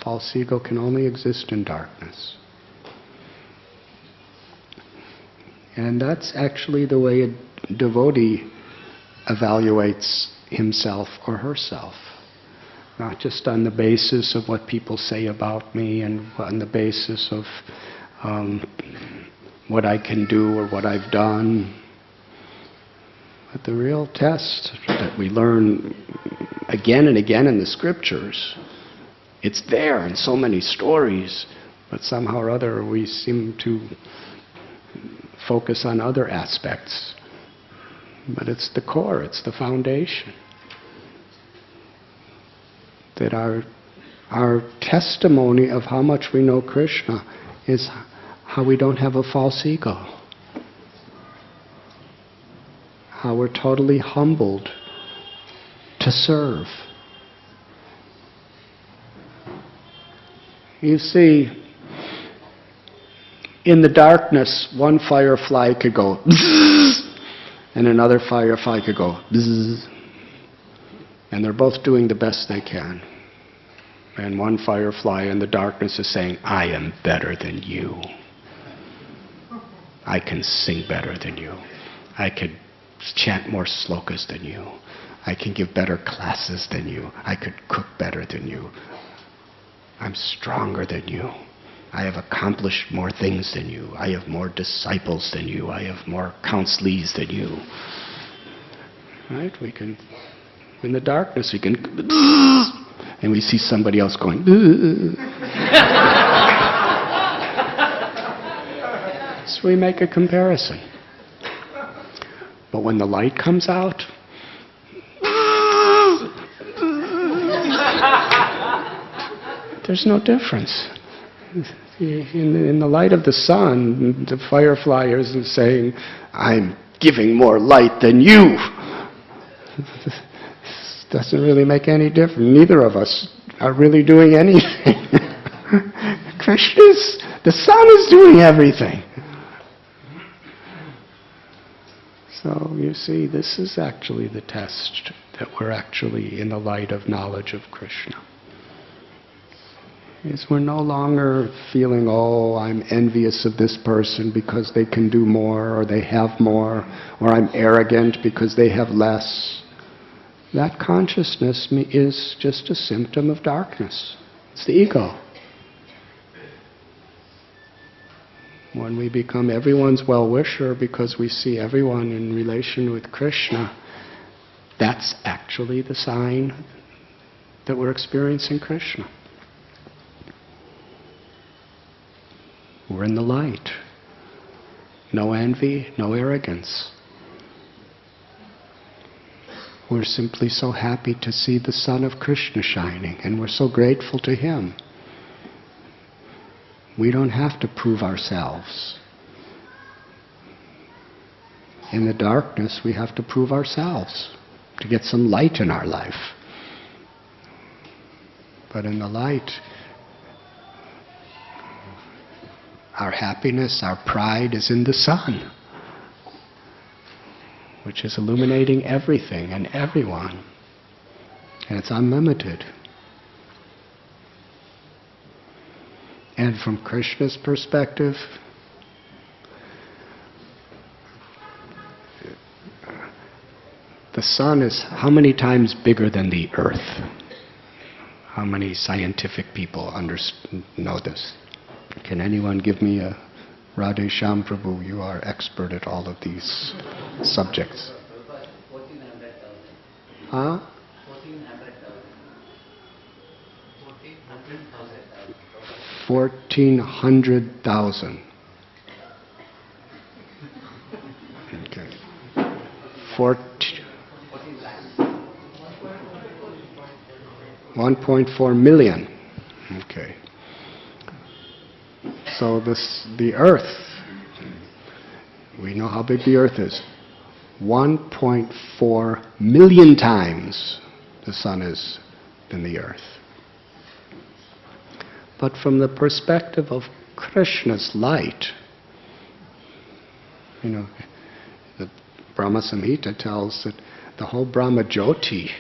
False ego can only exist in darkness. And that's actually the way a devotee evaluates himself or herself. Not just on the basis of what people say about me and on the basis of what I can do or what I've done. But the real test that we learn again and again in the scriptures, it's there in so many stories, but somehow or other we seem to focus on other aspects. But it's the core, it's the foundation. That our testimony of how much we know Krishna is how we don't have a false ego. How we're totally humbled to serve. You see, in the darkness, one firefly could go bzzz, and another firefly could go bzzz. And they're both doing the best they can. And one firefly in the darkness is saying, I am better than you. I can sing better than you. I could chant more slokas than you. I can give better classes than you. I could cook better than you. I'm stronger than you. I have accomplished more things than you. I have more disciples than you. I have more counselees than you. Right? We can, in the darkness, we can, and we see somebody else going, so we make a comparison. But when the light comes out, there's no difference. In the light of the sun, the firefly isn't saying, I'm giving more light than you. This doesn't really make any difference. Neither of us are really doing anything. The sun is doing everything. So you see, this is actually the test that we're actually in the light of knowledge of Krishna. Is we're no longer feeling, oh, I'm envious of this person because they can do more or they have more, or I'm arrogant because they have less. That consciousness is just a symptom of darkness. It's the ego. When we become everyone's well-wisher because we see everyone in relation with Krishna, that's actually the sign that we're experiencing Krishna. We're in the light. No envy, no arrogance. We're simply so happy to see the sun of Krishna shining, and we're so grateful to him. We don't have to prove ourselves. In the darkness, we have to prove ourselves to get some light in our life. But in the light, Our happiness, our pride is in the sun, which is illuminating everything and everyone. And it's unlimited. And from Krishna's perspective, the sun is how many times bigger than the earth? How many scientific people know this? Can anyone give me a Radhe Shyam Prabhu? You are expert at all of these subjects. 1400,000. Huh? 1400,000. Okay. 1.4 million. Okay. So the earth, we know how big the earth is. 1.4 million times the sun is than the earth. But from the perspective of Krishna's light, the Brahma Samhita tells that the whole Brahma Jyoti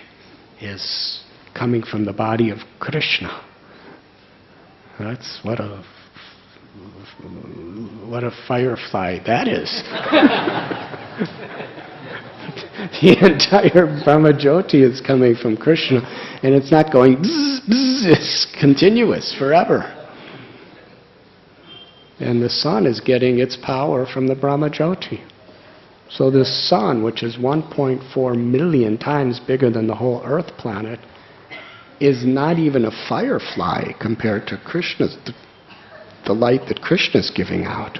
is coming from the body of Krishna. That's what a firefly that is. The entire Brahma Jyoti is coming from Krishna, and it's not going bzz, bzz, it's continuous forever. And the sun is getting its power from the Brahma Jyoti. So this sun, which is 1.4 million times bigger than the whole earth planet, is not even a firefly compared to Krishna's, the light that Krishna's giving out.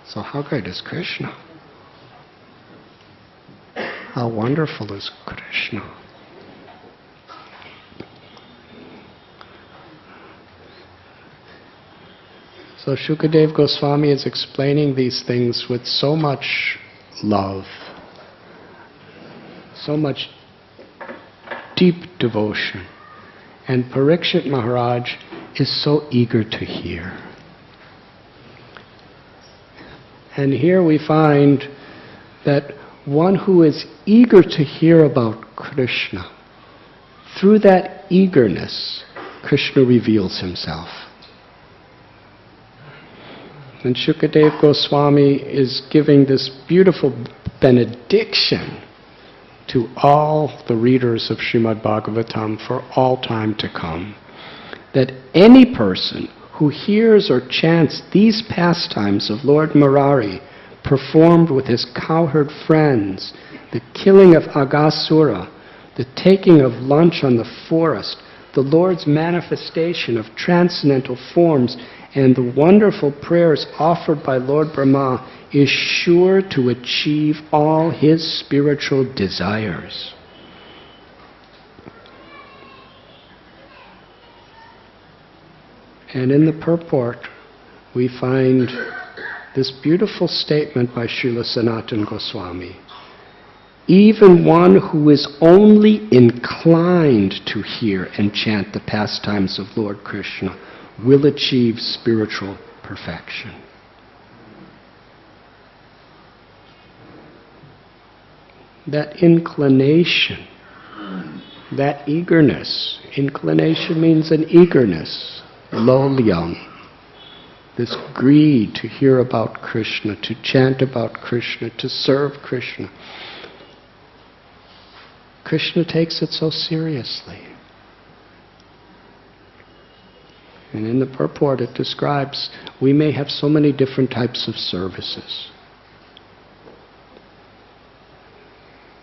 So how great is Krishna? How wonderful is Krishna? So Shukadev Goswami is explaining these things with so much love, so much deep devotion. And Parikshit Maharaj is so eager to hear. And here we find that one who is eager to hear about Krishna, through that eagerness, Krishna reveals himself. And Shukadev Goswami is giving this beautiful benediction to all the readers of Srimad Bhagavatam for all time to come, that any person who hears or chants these pastimes of Lord Murari performed with his cowherd friends, the killing of Aghasura, the taking of lunch on the forest, the Lord's manifestation of transcendental forms, and the wonderful prayers offered by Lord Brahma, is sure to achieve all his spiritual desires. And in the purport, we find this beautiful statement by Srila Sanatana Goswami. Even one who is only inclined to hear and chant the pastimes of Lord Krishna will achieve spiritual perfection. That inclination, that eagerness, inclination means an eagerness, lolyam, this greed to hear about Krishna, to chant about Krishna, to serve Krishna. Krishna takes it so seriously. And in the purport it describes, we may have so many different types of services.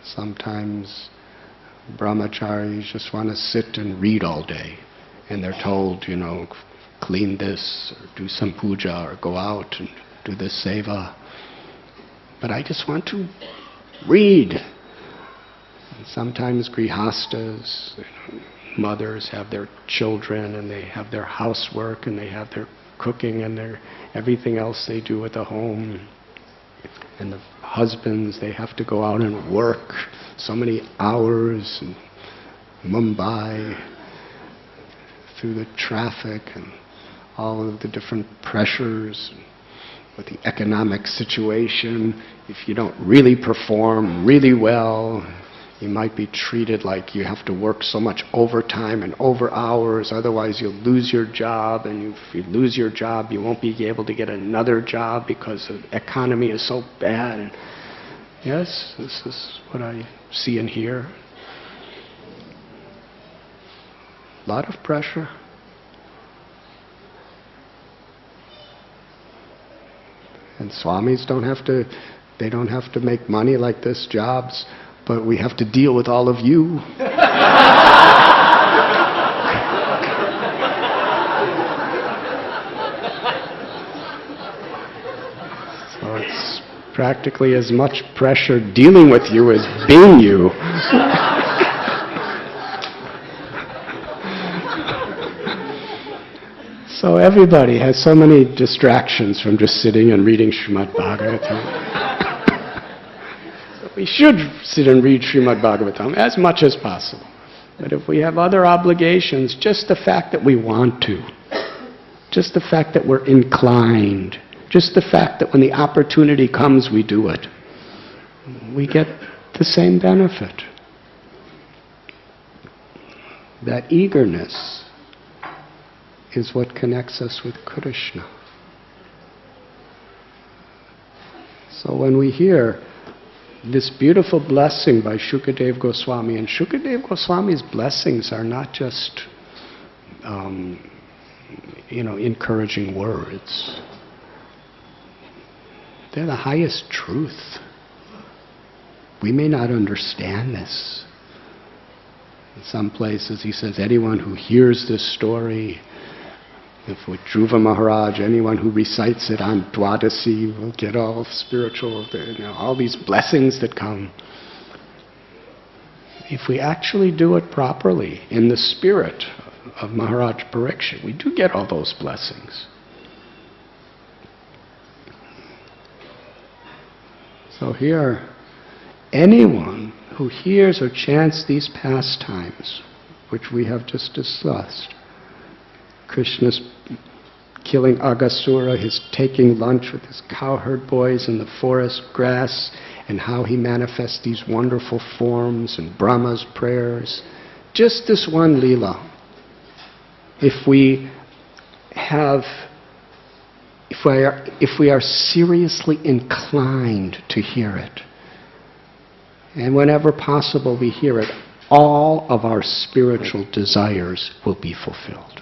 Sometimes brahmacharis just want to sit and read all day, and they're told, clean this, or do some puja, or go out and do this seva. But I just want to read. And sometimes grihastas, mothers have their children, and they have their housework, and they have their cooking, and their everything else they do at the home. And the husbands, they have to go out and work so many hours in Mumbai through the traffic and all of the different pressures with the economic situation. If you don't really perform really well, you might be treated like you have to work so much overtime and over hours, otherwise you'll lose your job, and if you lose your job, you won't be able to get another job because the economy is so bad. And yes, this is what I see and hear. A lot of pressure. And Swamis don't have to make money like this, jobs, but we have to deal with all of you. So it's practically as much pressure dealing with you as being you. So everybody has so many distractions from just sitting and reading Srimad Bhagavatam. We should sit and read Srimad Bhagavatam as much as possible. But if we have other obligations, just the fact that we want to, just the fact that we're inclined, just the fact that when the opportunity comes we do it, we get the same benefit. That eagerness is what connects us with Krishna. So when we hear this beautiful blessing by Shukadev Goswami, and Shukadev Goswami's blessings are not just, encouraging words. They're the highest truth. We may not understand this. In some places he says, anyone who hears this story, if with Dhruva Maharaj, anyone who recites it on Dwadasi will get all spiritual, all these blessings that come. If we actually do it properly, in the spirit of Maharaj Parikshit, we do get all those blessings. So here, anyone who hears or chants these pastimes, which we have just discussed, Krishna's killing Aghasura, his taking lunch with his cowherd boys in the forest grass, and how he manifests these wonderful forms, and Brahma's prayers. Just this one Leela. If we are seriously inclined to hear it, and whenever possible we hear it, all of our spiritual desires will be fulfilled.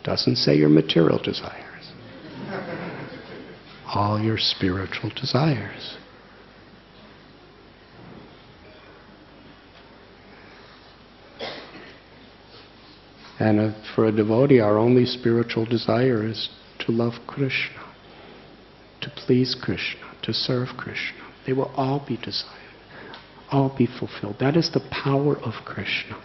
Doesn't say your material desires. All your spiritual desires. And for a devotee, our only spiritual desire is to love Krishna, to please Krishna, to serve Krishna. They will all be desired, all be fulfilled. That is the power of Krishna.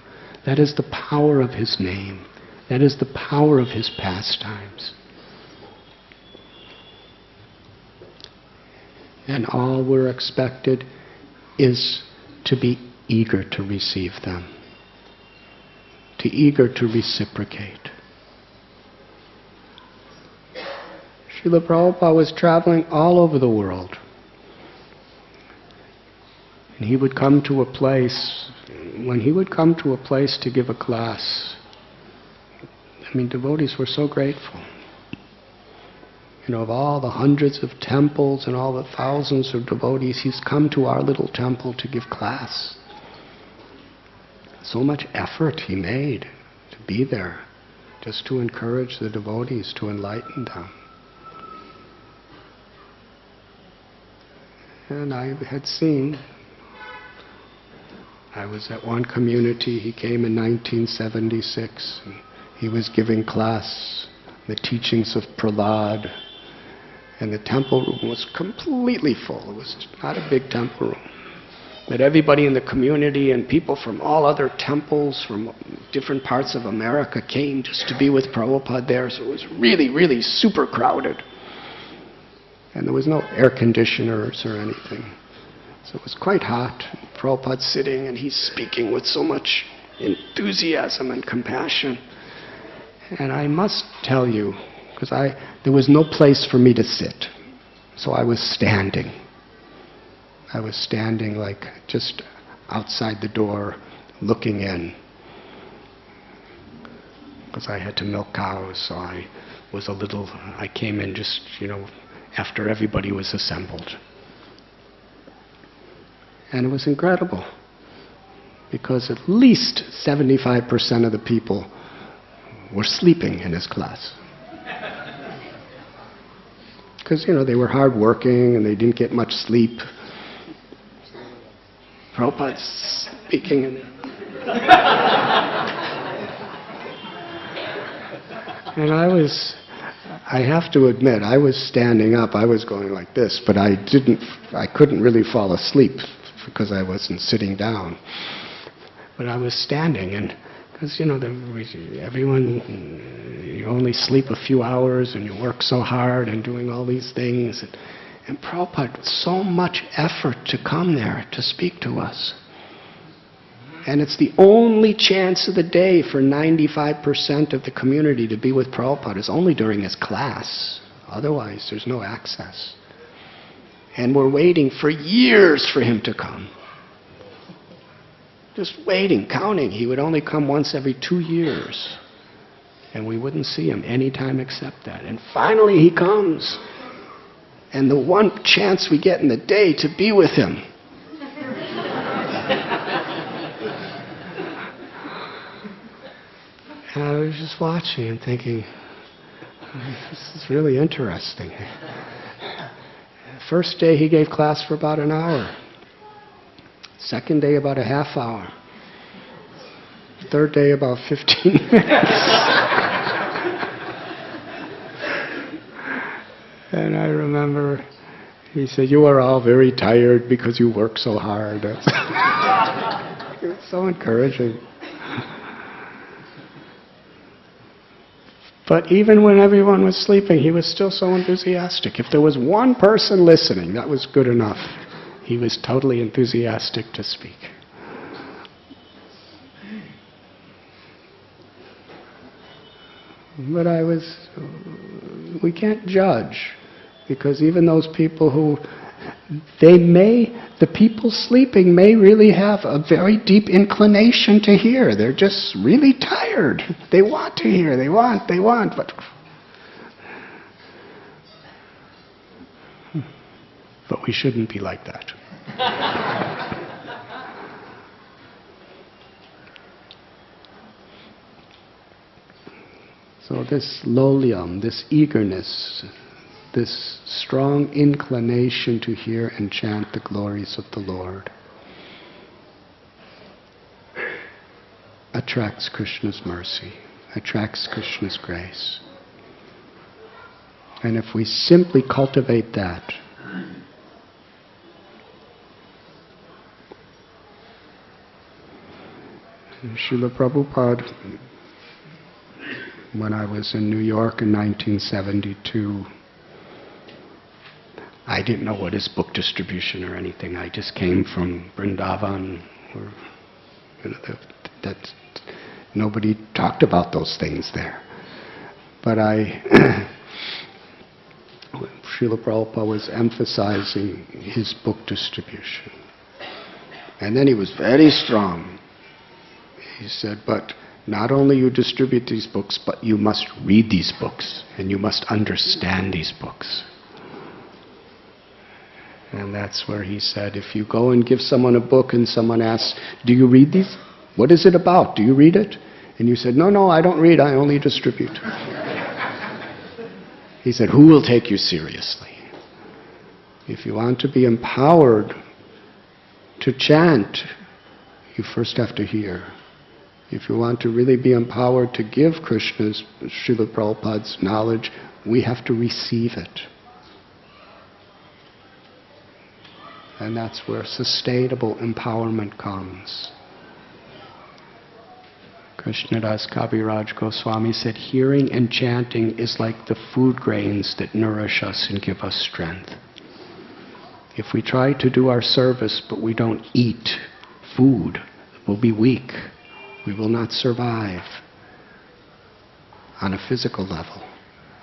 That is the power of His name. That is the power of His pastimes. And all we're expected is to be eager to receive them, to eager to reciprocate. Srila Prabhupada was traveling all over the world. And he would come to a place, when he would come to a place to give a class, devotees were so grateful. Of all the hundreds of temples and all the thousands of devotees, he's come to our little temple to give class. So much effort he made to be there, just to encourage the devotees, to enlighten them. And I had seen, I was at one community, he came in 1976, and he was giving class, the teachings of Prahlad, and the temple room was completely full. It was not a big temple room. But everybody in the community and people from all other temples from different parts of America came just to be with Prabhupada there, so it was really, really super crowded. And there was no air conditioners or anything. So it was quite hot. Prabhupada's sitting and he's speaking with so much enthusiasm and compassion. And I must tell you, because there was no place for me to sit, so I was standing. I was standing like just outside the door, looking in. Because I had to milk cows, so I came in just, after everybody was assembled. And it was incredible, because at least 75% of the people were sleeping in his class. Because, they were hardworking and they didn't get much sleep. Prabhupada's speaking and I have to admit, I was standing up, I was going like this, but I couldn't really fall asleep because I wasn't sitting down. But I was standing, and because, everyone, you only sleep a few hours and you work so hard and doing all these things. And Prabhupada, so much effort to come there to speak to us. And it's the only chance of the day for 95% of the community to be with Prabhupada is only during his class. Otherwise, there's no access. And we're waiting for years for him to come. Just waiting, counting. He would only come once every 2 years. And we wouldn't see him any time except that. And finally he comes. And the one chance we get in the day to be with him. And I was just watching and thinking, this is really interesting. First day he gave class for about an hour. Second day about a half hour. Third day about 15 minutes. And I remember he said, "You are all very tired because you work so hard." It was so encouraging. But even when everyone was sleeping, he was still so enthusiastic. If there was one person listening, that was good enough. He was totally enthusiastic to speak. But we can't judge, because even those people the people sleeping may really have a very deep inclination to hear. They're just really tired. They want to hear, they want, but we shouldn't be like that. So this lolyam, this eagerness, this strong inclination to hear and chant the glories of the Lord attracts Krishna's mercy, attracts Krishna's grace. And if we simply cultivate that, Srila Prabhupada, when I was in New York in 1972, I didn't know what is book distribution or anything. I just came from Vrindavan, that nobody talked about those things there. But Srila Prabhupada was emphasizing his book distribution. And then he was very strong. He said, but not only you distribute these books, but you must read these books, and you must understand these books. And that's where he said, if you go and give someone a book and someone asks, do you read these? What is it about? Do you read it? And you said, no, I don't read, I only distribute. He said, who will take you seriously? If you want to be empowered to chant, you first have to hear. If you want to really be empowered to give Krishna's, Srila Prabhupada's knowledge, we have to receive it. And that's where sustainable empowerment comes. Krishnadas Kaviraj Goswami said, hearing and chanting is like the food grains that nourish us and give us strength. If we try to do our service but we don't eat food, we'll be weak. We will not survive on a physical level,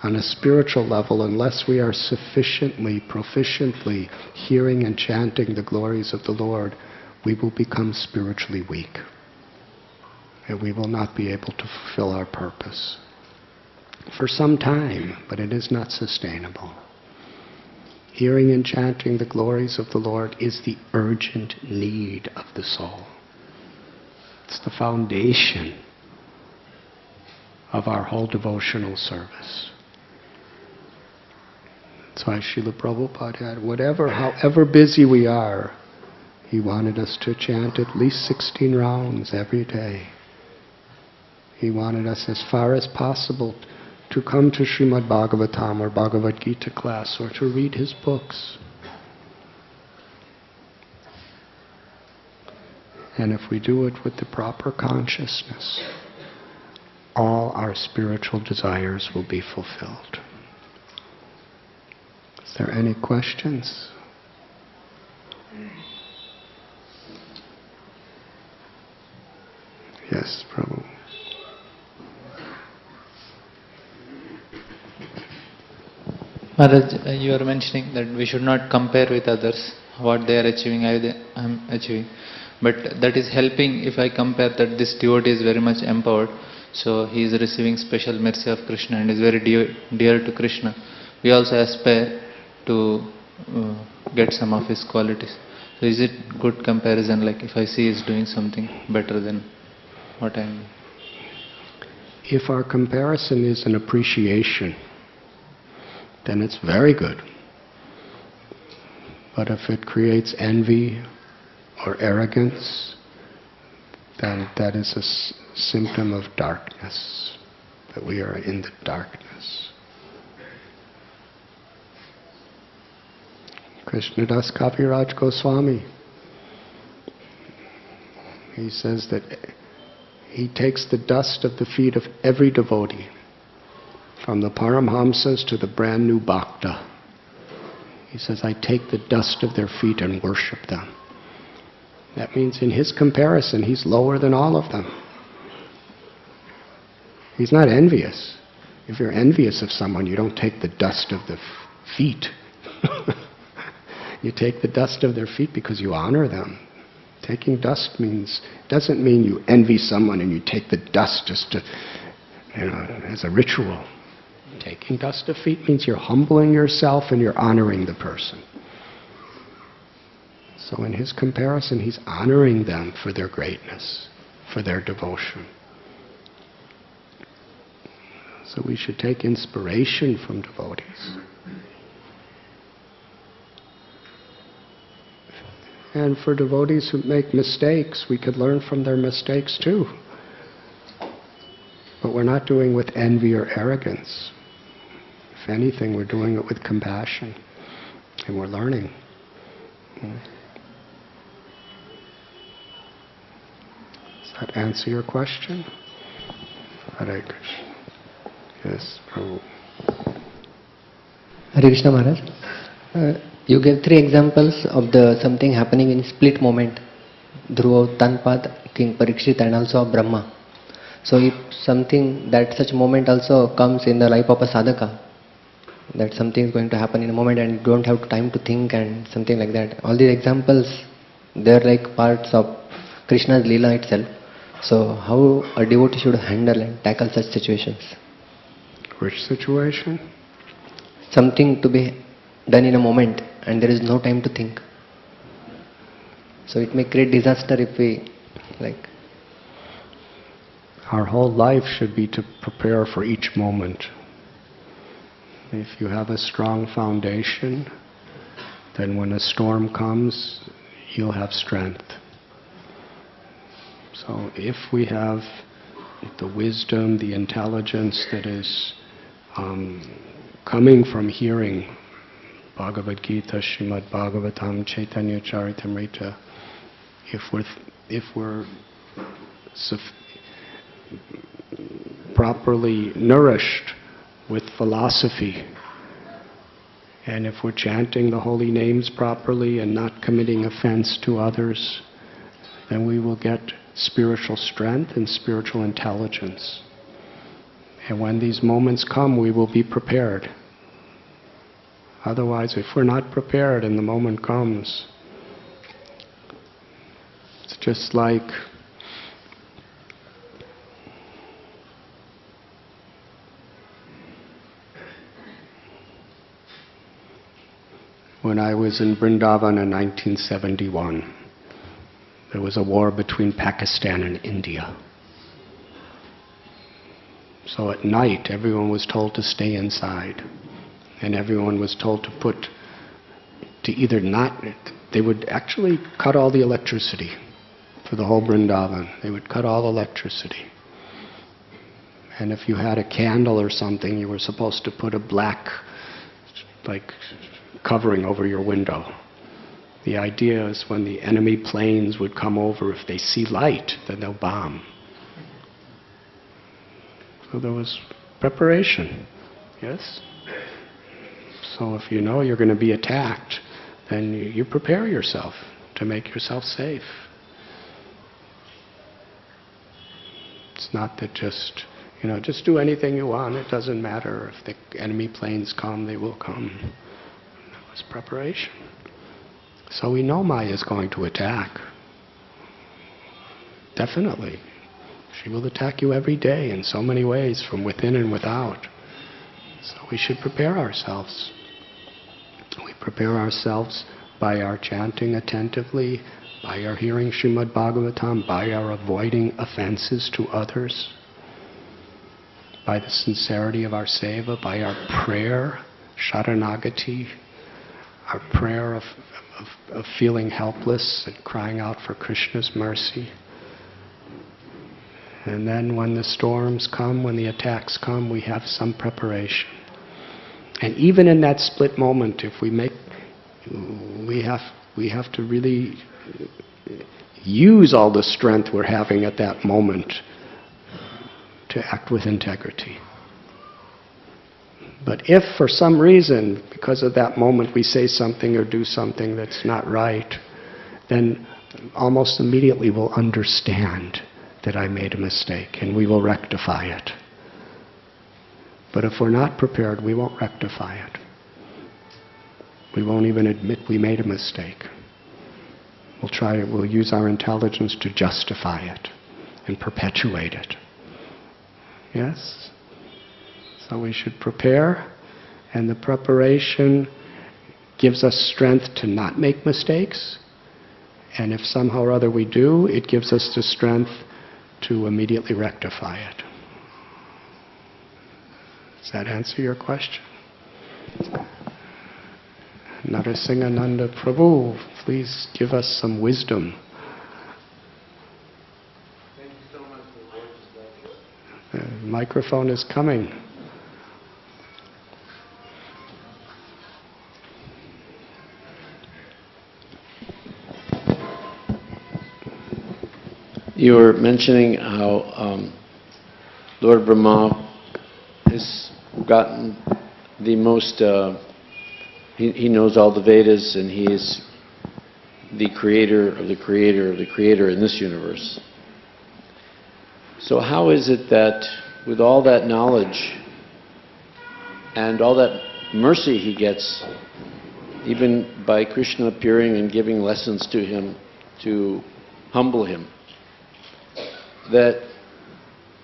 on a spiritual level, unless we are sufficiently, proficiently hearing and chanting the glories of the Lord. We will become spiritually weak, and we will not be able to fulfill our purpose for some time, but it is not sustainable. Hearing and chanting the glories of the Lord is the urgent need of the soul. It's the foundation of our whole devotional service. That's why Srila Prabhupada, however busy we are, he wanted us to chant at least 16 rounds every day. He wanted us as far as possible to come to Srimad Bhagavatam or Bhagavad Gita class or to read his books. And if we do it with the proper consciousness, all our spiritual desires will be fulfilled. Is there any questions? Yes, Prabhu. Maharaj, you are mentioning that we should not compare with others, what they are achieving, I am achieving. But that is helping if I compare that this devotee is very much empowered, so he is receiving special mercy of Krishna and is very dear to Krishna. We also aspire to get some of his qualities. So is it good comparison, like if I see he is doing something better than what I am? If our comparison is an appreciation, then it's very good. But if it creates envy or arrogance, then that is a symptom of darkness, that we are in the darkness. Krishnadas Kaviraj Goswami, he says that he takes the dust of the feet of every devotee, from the Paramhamsas to the brand new Bhakta. He says, I take the dust of their feet and worship them. That means in his comparison, he's lower than all of them. He's not envious. If you're envious of someone, you don't take the dust of the feet. You take the dust of their feet because you honor them. Taking dust doesn't mean you envy someone and you take the dust just to, as a ritual. Taking dust of feet means you're humbling yourself and you're honoring the person. So in his comparison, he's honoring them for their greatness, for their devotion. So we should take inspiration from devotees. And for devotees who make mistakes, we could learn from their mistakes too. But we're not doing it with envy or arrogance. If anything, we're doing it with compassion. And we're learning. Does that answer your question? Hare Krishna. Yes, Prabhu. Hare Krishna Maharaj. You gave 3 examples of something happening in split moment throughout Tanpad, King Parikshit and also of Brahma. So if something, that such moment also comes in the life of a sadhaka, that something is going to happen in a moment and you don't have time to think and something like that. All these examples, they are like parts of Krishna's Leela itself. So how a devotee should handle and tackle such situations? Which situation? Something to be done in a moment and there is no time to think. So it may create disaster if we Our whole life should be to prepare for each moment. If you have a strong foundation, then when a storm comes, you'll have strength. So if we have the wisdom, the intelligence that is coming from hearing Bhagavad Gita, Srimad Bhagavatam, Chaitanya Charitamrita, if we're properly nourished with philosophy, and if we're chanting the holy names properly and not committing offense to others, then we will get spiritual strength and spiritual intelligence. And when these moments come, we will be prepared. Otherwise, if we're not prepared and the moment comes, it's just like when I was in Vrindavan in 1971. There was a war between Pakistan and India. So at night, everyone was told to stay inside. And everyone was told they would actually cut all the electricity for the whole Vrindavan. They would cut all electricity. And if you had a candle or something, you were supposed to put a black, covering over your window. The idea is when the enemy planes would come over, if they see light, then they'll bomb. So there was preparation, yes? So if you know you're going to be attacked, then you prepare yourself to make yourself safe. It's not that just do anything you want. It doesn't matter. If the enemy planes come, they will come. That was preparation. So we know Maya is going to attack. Definitely. She will attack you every day in so many ways, from within and without. So we should prepare ourselves. We prepare ourselves by our chanting attentively, by our hearing Srimad Bhagavatam, by our avoiding offenses to others, by the sincerity of our seva, by our prayer, sharanagati, our prayer of feeling helpless and crying out for Krishna's mercy. And then when the storms come, when the attacks come, we have some preparation. And even in that split moment, we have to really use all the strength we're having at that moment to act with integrity. But if for some reason, because of that moment, we say something or do something that's not right, then almost immediately we'll understand that I made a mistake and we will rectify it. But if we're not prepared, we won't rectify it. We won't even admit we made a mistake. We'll use our intelligence to justify it and perpetuate it. Yes? So we should prepare, and the preparation gives us strength to not make mistakes, and if somehow or other we do, it gives us the strength to immediately rectify it. Does that answer your question? Narasimhananda Prabhu, please give us some wisdom. Thank you so much for the voice. The microphone is coming. You were mentioning how Lord Brahma has gotten the most, he knows all the Vedas, and he is the creator of the creator of the creator in this universe. So how is it that with all that knowledge and all that mercy he gets, even by Krishna appearing and giving lessons to him to humble him, that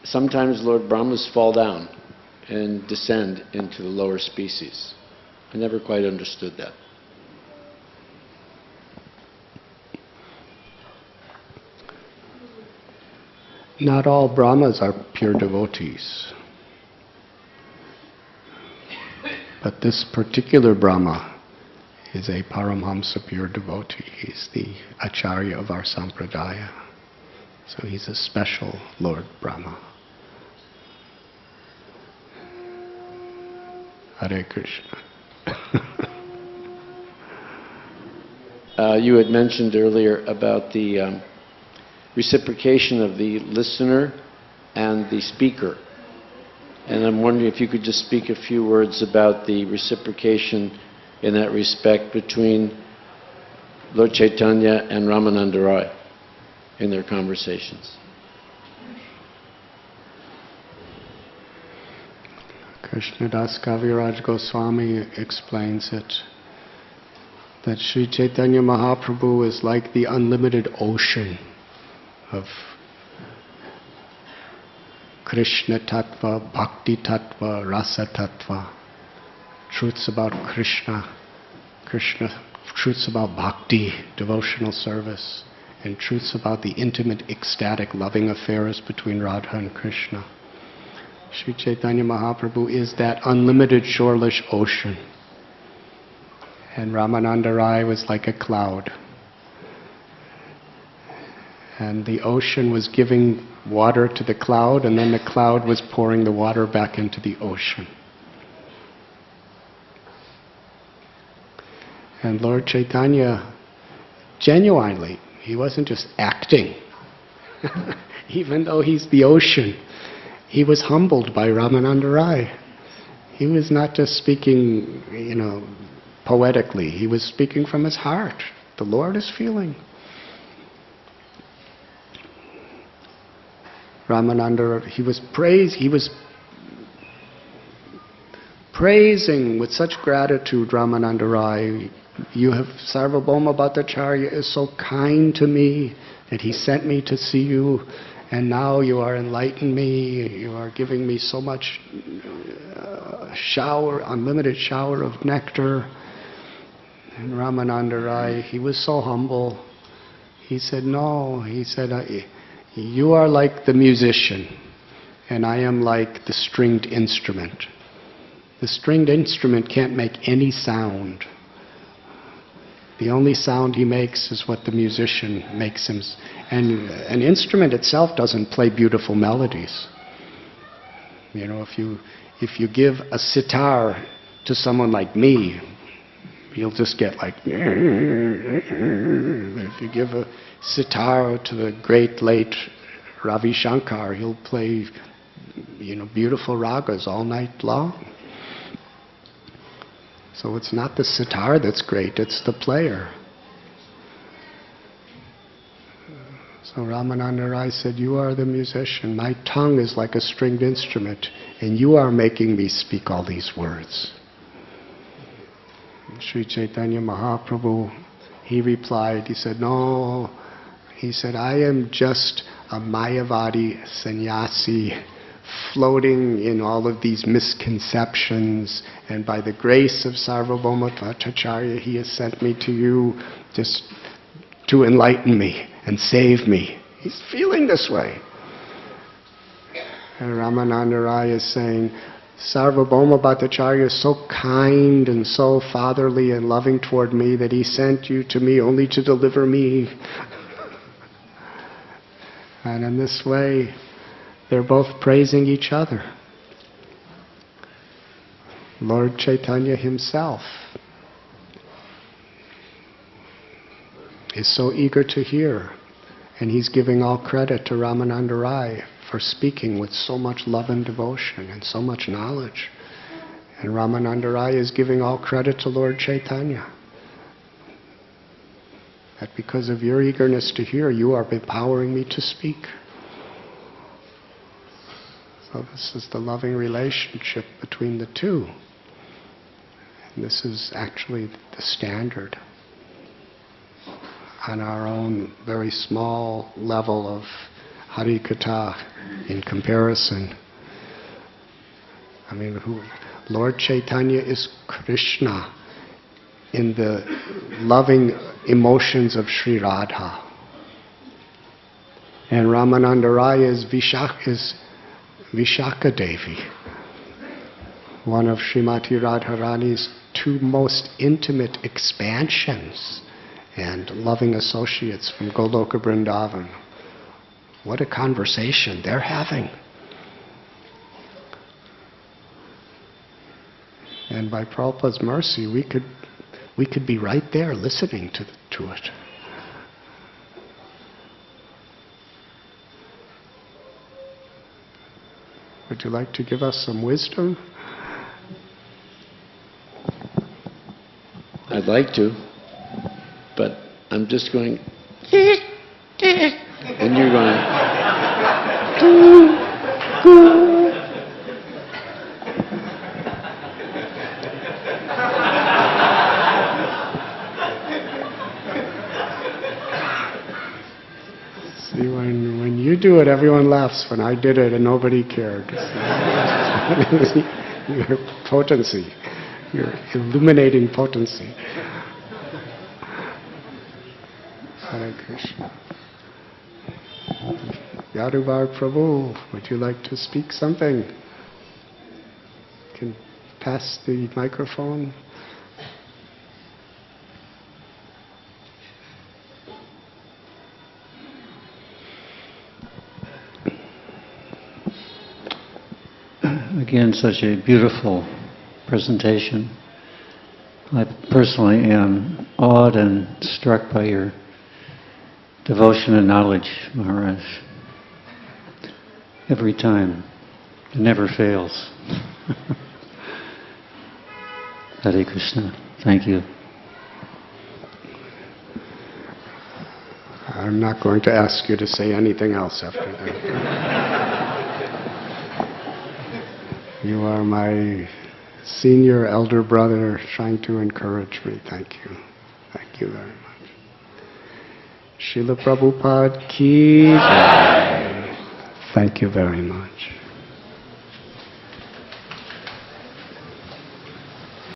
sometimes Lord Brahmas fall down and descend into the lower species? I never quite understood that. Not all Brahmas are pure devotees. But this particular Brahma is a Paramhamsa pure devotee. He's the Acharya of our Sampradaya. So he's a special Lord Brahma. Hare Krishna. You had mentioned earlier about the reciprocation of the listener and the speaker. And I'm wondering if you could just speak a few words about the reciprocation in that respect between Lord Chaitanya and Ramananda Roy. in their conversations. Krishnadas Kaviraj Goswami explains it, that Sri Chaitanya Mahaprabhu is like the unlimited ocean of Krishna Tattva, Bhakti Tattva, Rasa Tattva, truths about Krishna, truths about bhakti, devotional service, and truths about the intimate, ecstatic, loving affairs between Radha and Krishna. Sri Chaitanya Mahaprabhu is that unlimited shoreless ocean. And Ramananda Rai was like a cloud. And the ocean was giving water to the cloud, and then the cloud was pouring the water back into the ocean. And Lord Chaitanya, genuinely, he wasn't just acting. Even though he's the ocean, he was humbled by Ramananda Rai. He was not just speaking, poetically. He was speaking from his heart. The Lord is feeling. Ramananda, he was praising with such gratitude Ramananda Rai. You have, Sarvabhauma Bhattacharya is so kind to me that he sent me to see you, and now you are enlightening me, you are giving me so much unlimited shower of nectar. And Ramananda Rai, he was so humble. He said, no, he said, you are like the musician, and I am like the stringed instrument. The stringed instrument can't make any sound. The only sound he makes is what the musician makes him. And an instrument itself doesn't play beautiful melodies. If you give a sitar to someone like me, you'll just get like... If you give a sitar to the great late Ravi Shankar, he'll play, beautiful ragas all night long. So it's not the sitar that's great, it's the player. So Ramananda Rai said, you are the musician. My tongue is like a stringed instrument, and you are making me speak all these words. And Sri Chaitanya Mahaprabhu, he replied, he said, no. He said, I am just a Mayavadi sannyasi, floating in all of these misconceptions, and by the grace of Sarvabhauma Bhattacharya, he has sent me to you just to enlighten me and save me. He's feeling this way. And Ramananda Rai is saying, Sarvabhauma Bhattacharya is so kind and so fatherly and loving toward me that he sent you to me only to deliver me. And in this way, they're both praising each other. Lord Chaitanya himself is so eager to hear, and he's giving all credit to Ramananda Rai for speaking with so much love and devotion and so much knowledge. And Ramananda Rai is giving all credit to Lord Chaitanya. That because of your eagerness to hear, you are empowering me to speak. So this is the loving relationship between the two. And this is actually the standard on our own very small level of Harikatha in comparison. Lord Chaitanya is Krishna in the loving emotions of Sri Radha. And Ramananda Rai is Vishaka Devi, one of Srimati Radharani's two most intimate expansions and loving associates from Goloka Vrindavan. What a conversation they're having. And by Prabhupada's mercy, we could be right there listening to it. Would you like to give us some wisdom? I'd like to, but I'm just going... See, when you do it, everyone laughs. When I did it and nobody cared. Your potency, your illuminating potency. Hare Krishna. Yaduvar Prabhu, would you like to speak something? Can pass the microphone. Again, such a beautiful presentation. I personally am awed and struck by your devotion and knowledge, Maharaj. Every time. It never fails. Hare Krishna. Thank you. I'm not going to ask you to say anything else after that. You are my senior elder brother trying to encourage me. Thank you. Thank you very much. Srila Prabhupada ki jai. Thank you very much.